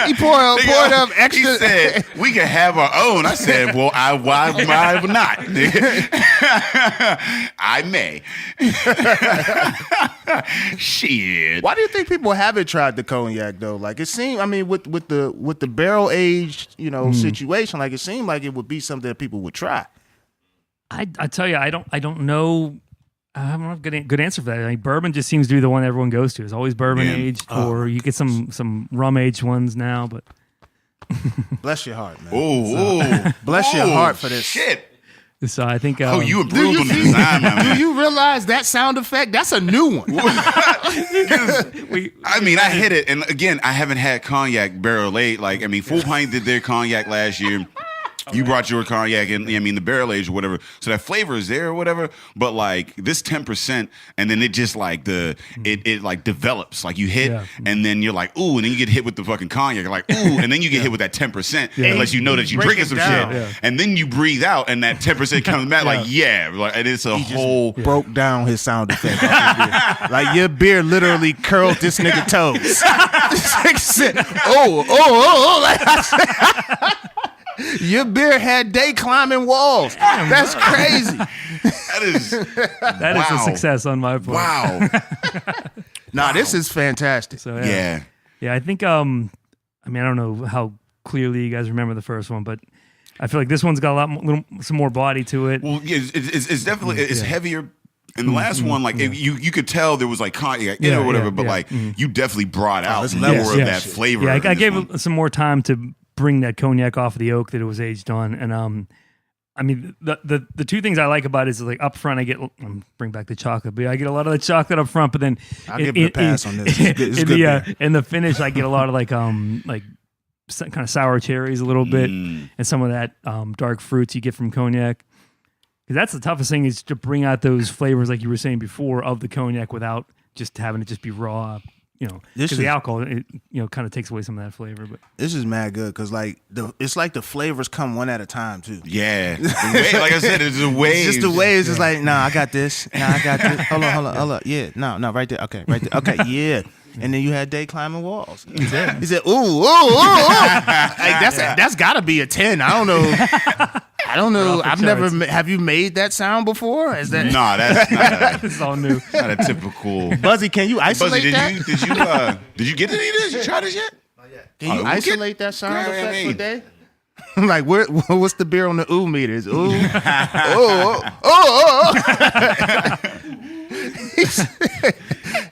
He poured up extra. He said we can have our own. I said, well, why not? I may. Shit. Why do you think people haven't tried the cognac though? Like it seemed, I mean, with the barrel aged, situation, like it seemed like it would be something that people would try. I tell you, I don't know. I don't have a good answer for that. I mean, bourbon just seems to be the one everyone goes to. It's always bourbon aged, or you get some rum aged ones now. But bless your heart, man. Oh, bless your heart for this shit. So I think. You improved on the design, man. Do you realize that sound effect? That's a new one. I hit it, and again, I haven't had cognac barrel aged. Like, Full Pint did their cognac last year. You brought your cognac and the barrel age or whatever. So that flavor is there or whatever. But like this 10%, and then it just like it like develops. Like you hit and then you're like, ooh, and then you get hit with the fucking cognac. You're like, ooh, and then you get hit with that 10%. Unless you know that you're drinking some shit. Yeah. And then you breathe out and that 10% comes back like, and it's a whole broke down his sound effect. Like your beer literally curled this nigga toes. Like I said. Your beer had day climbing walls. That's crazy. That is a success on my part. Wow. This is fantastic. So, yeah. I think I don't know how clearly you guys remember the first one, but I feel like this one's got some more body to it. Well, yeah, it's definitely heavier. And the last one, like you could tell there was like cognac in it or whatever, but you definitely brought out more of that flavor. Yeah, I gave it some more time to bring that cognac off of the oak that it was aged on, and the two things I like about it is like up front I get bring back the chocolate, but I get a lot of the chocolate up front, but then I'll give it a pass on this. It's good. In the finish I get a lot of like kind of sour cherries a little bit, and some of that dark fruits you get from cognac. Because that's the toughest thing is to bring out those flavors like you were saying before of the cognac without just having it just be raw. Because the alcohol, kind of takes away some of that flavor. But this is mad good because it's like the flavors come one at a time too. Yeah, like I said, it's the way. It's just the way. It's just like, I got this. I got this. Hold on. Yeah, no, right there. Okay, right there. Okay, yeah. And then you had day climbing walls. He said, ooh. Like that's got to be a 10. I don't know. I've never. Have you made that sound before? Is that? No, that's not. It's all new. Not a typical. Buzzy, can you isolate that? Did you get any of this? You tried this yet? Not yet. Can you isolate that sound effect for day? Like what's the beer on the ooh meters? Ooh,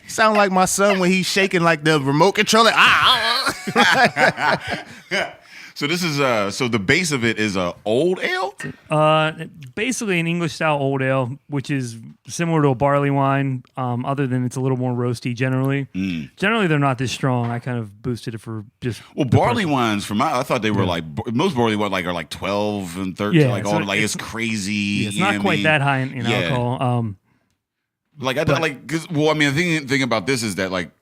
Sound like my son when he's shaking like the remote controller. So this is so the base of it is a old ale. Basically an English style old ale, which is similar to a barley wine, other than it's a little more roasty. Generally, they're not this strong. I kind of boosted it for just. Well, barley wines I thought they were like most barley wines are like 12 and 13. It's crazy. It's not quite that high in alcohol. Like I like because I mean the thing about this is that like.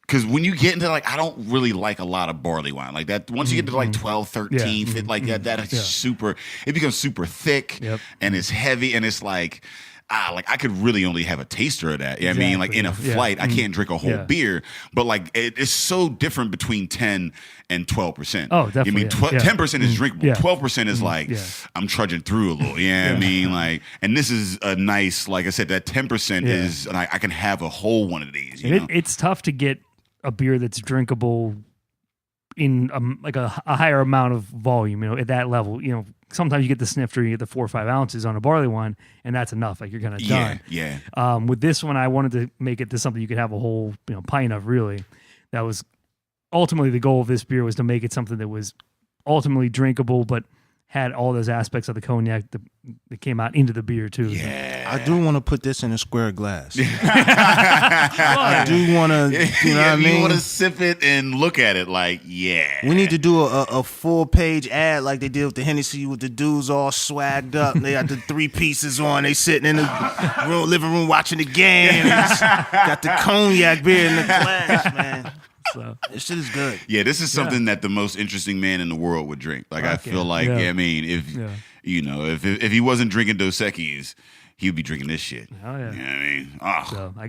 Because when you get into like, I don't really like a lot of barley wine like that. Once you get to like 12, 13, like that is super. It becomes super thick and it's heavy and it's like I could really only have a taster of that. I mean, like in a flight, I can't drink a whole beer, but like it's so different between 10 and 12%. Oh, definitely. I mean, 10% is drinkable. 12% is like I'm trudging through a little. Yeah, I mean, like, and this is a nice, like I said, that 10% is I can have a whole one of these. You know? It's tough to get a beer that's drinkable in like a higher amount of volume, you know, at that level. You know, sometimes you get the snifter, you get the 4 or 5 ounces on a barley wine, and that's enough. Like you're kind of done. Yeah. With this one, I wanted to make it to something you could have a whole, you know, pint of. Really, that was ultimately the goal of this beer, was to make it something that was ultimately drinkable, but had all those aspects of the cognac that came out into the beer too. Yeah. I do want to put this in a square glass. I do want to, you know what I mean? You want to sip it and look at it like, we need to do a full-page ad like they did with the Hennessy, with the dudes all swagged up. They got the 3 pieces on. They sitting in the living room watching the game. Got the cognac beer in the glass, man. So this shit is good. Yeah, this is something that the most interesting man in the world would drink. Like I feel like, I mean, if you know, if he wasn't drinking Dos Equis, he'd be drinking this shit. Oh yeah. You know what I mean? Oh. So I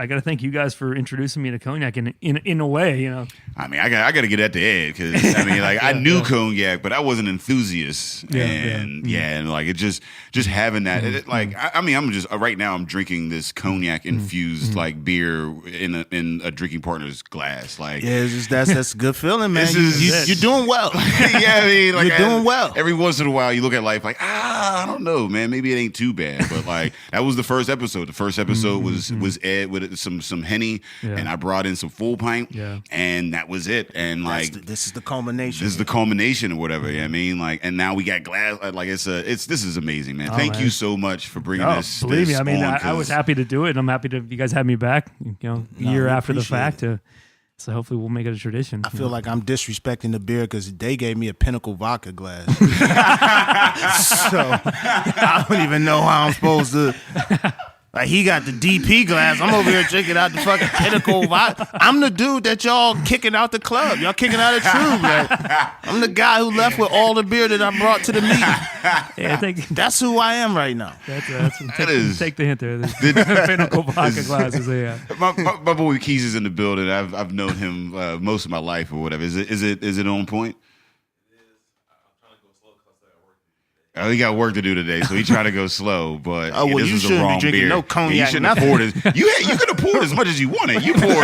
gotta thank you guys for introducing me to cognac in a way, you know. I mean, I gotta get at the Ed because I mean, like I knew cognac, but I wasn't an enthusiast, and like it just having that, like I mean, I'm just right now I'm drinking this cognac-infused like beer in a drinking partner's glass, like that's a good feeling, man. You're doing well. Yeah, I mean, like you're doing well. Every once in a while, you look at life like I don't know, man, maybe it ain't too bad. But like that was the first episode. The first episode was Ed with some Henny, and I brought in some full pint, and that was it. And like this is the culmination. This is the culmination or whatever. I mean, like, and now we got glass. Like this is amazing, man. Thank you so much for bringing this. Believe me, I mean, on, I was happy to do it, and I'm happy to you guys had me back. You know, a year after the fact. So hopefully we'll make it a tradition. I feel like I'm disrespecting the beer because they gave me a Pinnacle vodka glass. So I don't even know how I'm supposed to. Like he got the DP glass. I'm over here drinking out the fucking Pinnacle vodka. I'm the dude that y'all kicking out the club. Y'all kicking out of TRUB. Like, I'm the guy who left with all the beer that I brought to the meeting. Yeah, that's who I am right now. Take the hint there. The Pinnacle vodka glasses. Yeah. My boy Keys is in the building. I've known him most of my life or whatever. Is it on point? Oh, he got work to do today, so he trying to go slow. But this you is the shouldn't wrong be drinking beer. no cognac. You shouldn't have poured it. You could have poured as much as you wanted. You poured.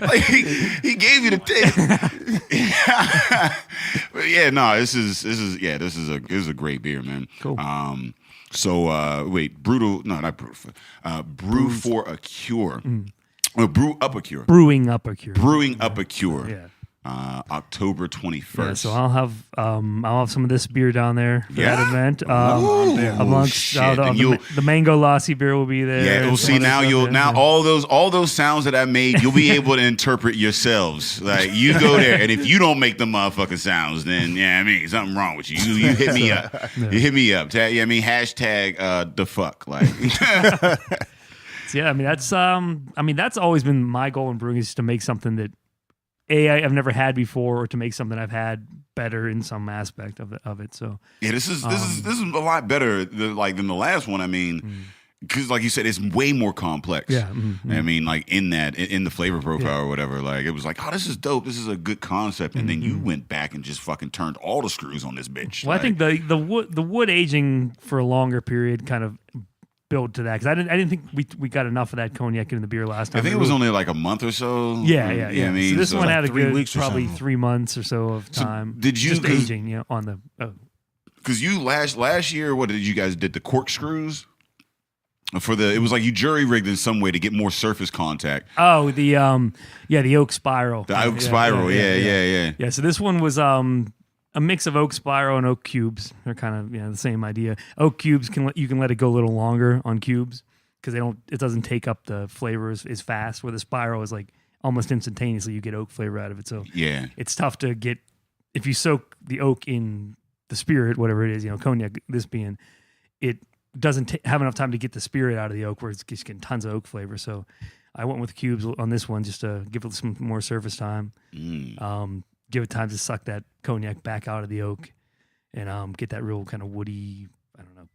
Like he gave you the thing. But yeah, no, this is a great beer, man. Cool. So wait, brutal? No, not brutal. Brew for a cure. Or brew up a cure. Brewing up a cure. Brewing up a cure. Yeah. October 21st. Yeah, so I'll have some of this beer down there for that event. Amongst the mango lassi beer will be there. Yeah, we'll see now. All those sounds that I made, you'll be able to interpret yourselves. Like you go there, and if you don't make the motherfucking sounds, then I mean something wrong with you. You hit me up. You hit me up. I mean hashtag the fuck like. So, yeah, I mean that's always been my goal in brewing, is to make something that I've never had before, or to make something I've had better in some aspect of it. So yeah, this is a lot better than the last one. I mean, because like you said, it's way more complex. Yeah, I mean, like in the flavor profile or whatever, like it was like, oh, this is dope. This is a good concept, and then you went back and just fucking turned all the screws on this bitch. Well, I think the wood aging for a longer period kind of build to that, because I didn't think we got enough of that cognac in the beer last time. I think it was only like a month or so. Yeah. I mean, so this one had like a good 3 weeks or probably something. 3 months or so of time. So did you just aging on the? Because you last year, what did you guys did the corkscrews for the? It was like you jury rigged in some way to get more surface contact. Oh, the oak spiral. The oak spiral, yeah. Yeah, so this one was a mix of oak spiral and oak cubes. They're kind of the same idea. Oak cubes you can let it go a little longer on cubes because it doesn't take up the flavors as fast. Where the spiral is like almost instantaneously you get oak flavor out of it. So it's tough to get if you soak the oak in the spirit, whatever it is, cognac. This being it, doesn't have enough time to get the spirit out of the oak, where it's just getting tons of oak flavor. So I went with cubes on this one just to give it some more surface time, give it time to suck that cognac back out of the oak, and get that real kind of woody, I don't know,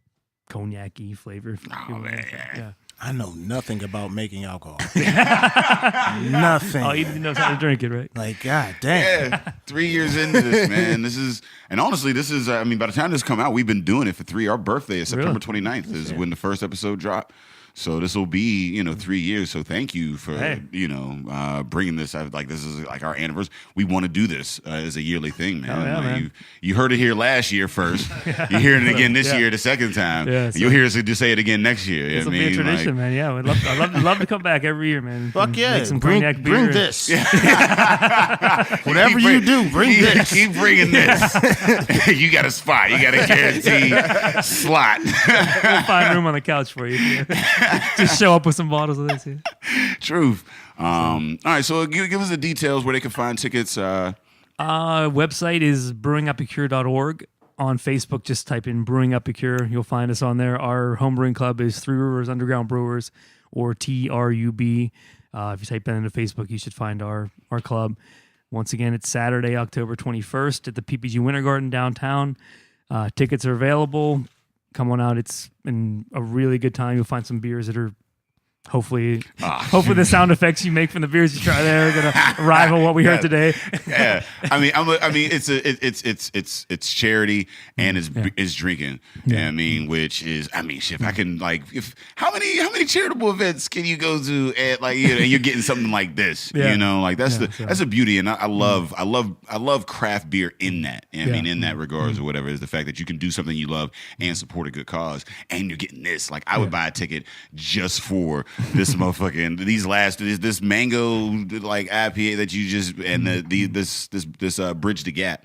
cognac-y flavor. Oh, man. Yeah. I know nothing about making alcohol. Nothing. Oh, he knows how to drink it, right? Like, God damn. Yeah, 3 years into this, man. This is, and honestly, this is, I mean, by the time this come out, we've been doing it for 3. Our birthday is September 29th is when the first episode dropped. So this will be, 3 years. So thank you for, bringing this. Like, this is like our anniversary. We want to do this as a yearly thing, man. Oh, yeah, like man. You heard it here last year first. You're hearing it again this year, the second time. Yeah, so you'll hear us say it again next year. This will be a tradition, man. Yeah, I'd love to come back every year, man. Fuck yeah. Make some bring cognac beer. this. Whatever you do, bring this. Keep bringing this. You got a spot. You got a guaranteed slot. We'll find room on the couch for you. Just show up with some bottles of this. Yeah. Truth. All right, so give us the details where they can find tickets. Website is brewingepicure.org. On Facebook, just type in Brewing Epicure. You'll find us on there. Our home brewing club is Three Rivers Underground Brewers, or TRUB. If you type that into Facebook, you should find our club. Once again, it's Saturday, October 21st at the PPG Winter Garden downtown. Tickets are available. Come on out. It's been a really good time. You'll find some beers that are hopefully the sound effects you make from the beers you try there are gonna rival what we heard today. Yeah, I mean, it's charity and it's drinking. Yeah. I mean, which is, shit. If I can, like, how many charitable events can you go to and, like, and you're getting something like this? Yeah. Like that's that's a beauty, and I love craft beer in that. I mean, in that regards or whatever, is the fact that you can do something you love and support a good cause, and you're getting this. Like, I would buy a ticket just for this motherfucking this mango like IPA that you just and this bridge the gap.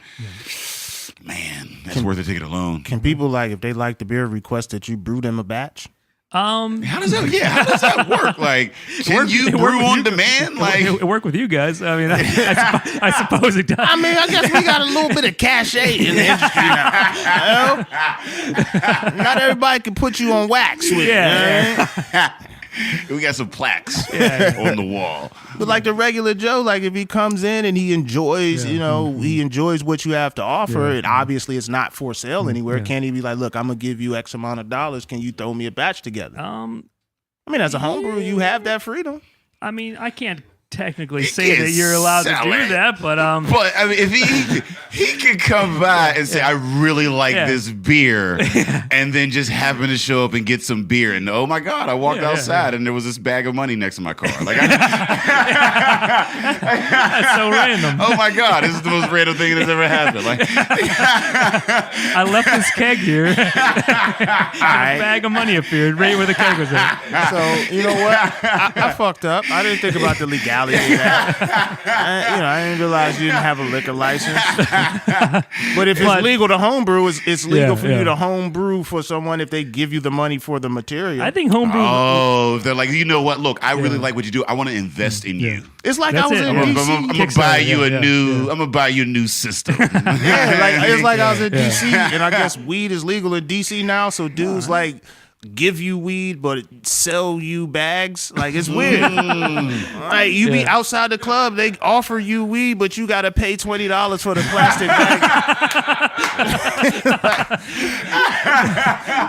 Man, that's worth the ticket alone. Can people, like, if they like the beer, request that you brew them a batch? How does that work? Like, can you brew on demand? Like, it work with you guys. I mean, I suppose it does. I mean, I guess we got a little bit of cachet in the industry now. Not everybody can put you on wax with it. We got some plaques on the wall. But like the regular Joe, like if he comes in and he enjoys, he enjoys what you have to offer, and obviously it's not for sale anywhere. Can he be like, look, I'm gonna give you X amount of dollars. Can you throw me a batch together? I mean, as a homebrewer, you have that freedom. I mean, I can't technically say that you're allowed to do that, but I mean, if he could come by and say, I really like this beer, and then just happen to show up and get some beer, and oh my God, I walked outside and there was this bag of money next to my car. Like, that's so random. Oh my God, this is the most random thing that's ever happened. Like, I left this keg here. And a bag of money appeared right where the keg was at. So you know what? I fucked up. I didn't think about the legality. I didn't realize you didn't have a liquor license. But if it's legal to homebrew, it's legal for you to homebrew for someone if they give you the money for the material. I think homebrew. Oh, they're like, you know what? Look, I really like what you do. I want to invest in you. It's like I was in DC. I'm gonna buy you a new. I'm gonna buy you a new system. It's like I was in DC, and I guess weed is legal in DC now. So dudes like give you weed but sell you bags. Like, it's weird. Like, you be outside the club, they offer you weed, but you gotta pay $20 for the plastic bag.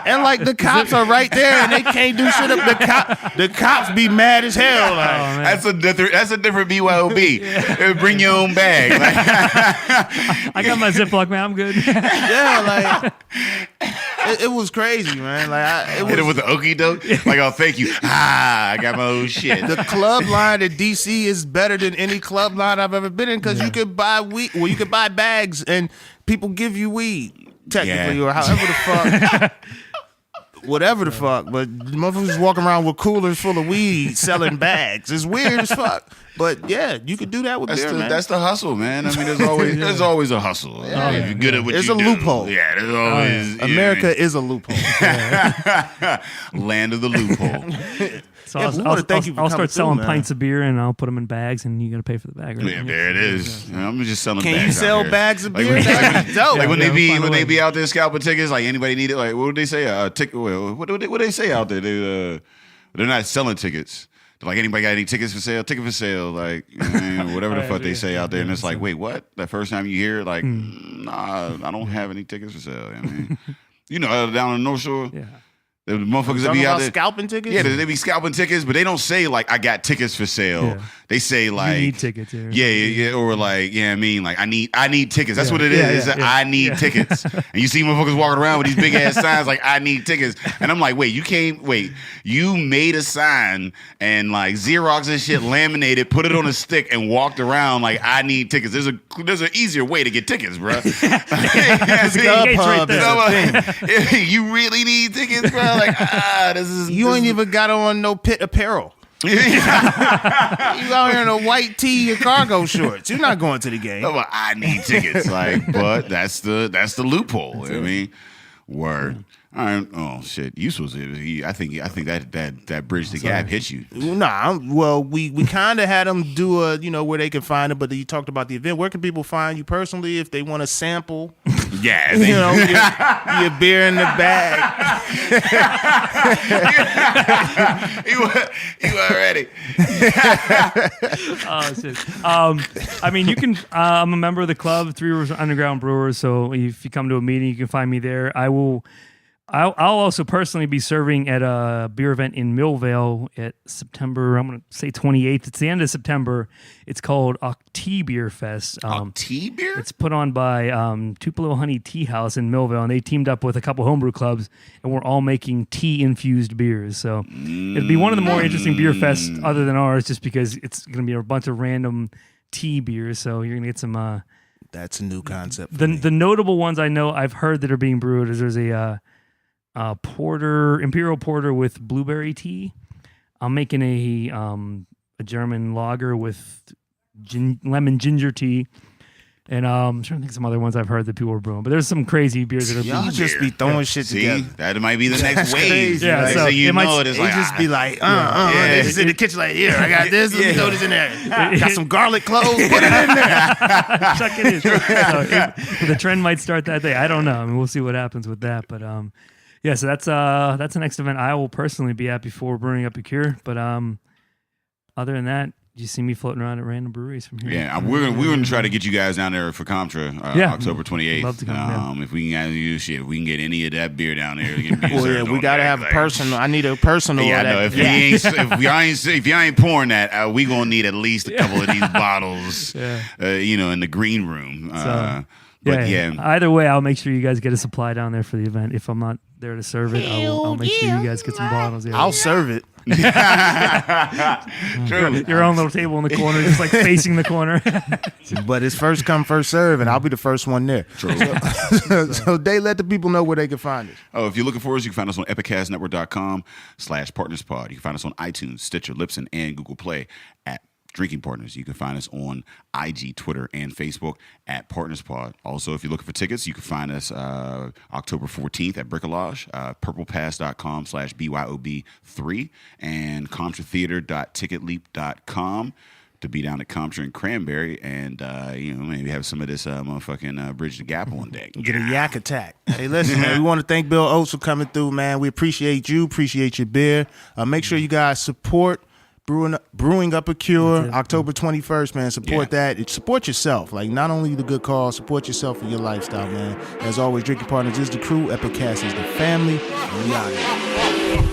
And like the cops are right there and they can't do shit up. The cops be mad as hell. Like, that's a different BYOB. Bring your own bag. Like, I got my Ziploc, man. I'm good. It was crazy, man. Like, hit it with the okie doke. Like, oh, thank you. I got my own shit. The club line at DC is better than any club line I've ever been in because you could buy weed. Well, you could buy bags and people give you weed, technically, or however the fuck. Whatever the fuck, but motherfuckers walking around with coolers full of weed selling bags. It's weird as fuck. But yeah, you could do that with beer, man. That's the hustle, man. I mean, there's always a hustle. If you're good at what you do. There's a loophole. Yeah, there's always. America is a loophole. Land of the loophole. So Yeah, we wanna thank you for I'll coming start selling through, man. pints of beer and I'll put them in bags and you got to pay for the bag. Right? Yeah, there it is. I'm just selling Can bags you out sell here. bags of Like beer? when- That's dope. Like when Yeah, they find a way. be out there scalping tickets, like anybody need it? Like what would they say? What do they say out there? They're not selling tickets. They're like anybody got any tickets for sale? Ticket for sale, like whatever the fuck they say out there. And it's like, wait, what? That first time you hear it, like, nah, I don't have any tickets for sale. I mean, down on the North Shore, Yeah. the motherfuckers that Talking be out about there. scalping tickets? Yeah, they be scalping tickets, but they don't say like I got tickets for sale. Yeah. They say like You need tickets here. yeah, or like I mean, like I need tickets. That's Yeah. what it is. Yeah, It's yeah, that yeah. I need Yeah. tickets, and you see motherfuckers walking around with these big ass signs like I need tickets, and I'm like, wait, you made a sign and like Xerox and shit, laminated, put it on a stick, and walked around like I need tickets. There's an easier way to get tickets, bro. Gates right there. You really need tickets, bro? Like this is You ain't even got on no pit apparel. You out here in a white tee and cargo shorts. You're not going to the game. I'm like, I need tickets, but that's the loophole. I mean, word. All right. Oh shit, you supposed to. I think that bridge the gap hit you. Nah, well, we kind of had them do a where they can find it, but you talked about the event. Where can people find you personally if they want to sample? Yeah, your beer in the bag. you already. Oh, shit. I mean, you can. I'm a member of the club, Three Rivers Underground Brewers. So if you come to a meeting, you can find me there. I'll also personally be serving at a beer event in Millvale at September. I'm going to say 28th. It's the end of September. It's called Tea Beer Fest. Tea beer? It's put on by Tupelo Honey Tea House in Millvale, and they teamed up with a couple homebrew clubs, and we're all making tea-infused beers. So it'll be one of the more interesting beer fests other than ours, just because it's going to be a bunch of random tea beers. So you're going to get some... That's a new concept. The notable ones I've heard that are being brewed is there's a imperial porter with blueberry tea. I'm making a German lager with lemon ginger tea, and I'm trying to think of some other ones I've heard that people are brewing. But there's some crazy beers that are Y'all being just be throwing shit See, together. that might be the next That's wave. crazy. Yeah, Like, so so you it might- know it is They like just be like, Yeah. They just in the kitchen like, here, I got this. Let me throw this in there. Got some garlic cloves. Put it in there. Chuck it in. So the trend might start that day. I don't know. I mean, we'll see what happens with that. But yeah. So that's the next event I will personally be at before Brewing Up a Cure. But other than that, you see me floating around at random breweries from here. Yeah, we're gonna try to get you guys down there for Contra, Yeah. October 28th. Love to come down. If we can if we can get any of that beer down there. Well, yeah, we gotta have a personal. I need a personal. Yeah, I know. of that. If y'all ain't pouring that, we gonna need at least a couple of these bottles. In the green room. But yeah. Either way, I'll make sure you guys get a supply down there for the event. If I'm not there to serve it, I'll make sure you guys get some bottles. Yeah. I'll serve it. True. Your own little table in the corner, just like facing the corner. But it's first come, first serve, and I'll be the first one there. True. So they let the people know where they can find us. Oh, if you're looking for us, you can find us on epicastnetwork.com/partnerspod. You can find us on iTunes, Stitcher, Libsyn, and Google Play at Drinking Partners. You can find us on IG, Twitter, and Facebook at PartnersPod. Also, if you're looking for tickets, you can find us October 14th at Bricolage, purplepass.com/BYOB3, and ComtraTheater.ticketleap.com to be down at Comtra and Cranberry, and maybe have some of this motherfucking Bridge the Gap one day. Get a yak attack. Hey, listen, man, we want to thank Bill Oates for coming through, man. We appreciate you, appreciate your beer. Make sure you guys support Brewing Up a Cure, October 21st, man. Support that. Support yourself. Like, not only the good cause, support yourself and your lifestyle, man. As always, Drinking Partners is the crew. Epicast is the family. And we out here.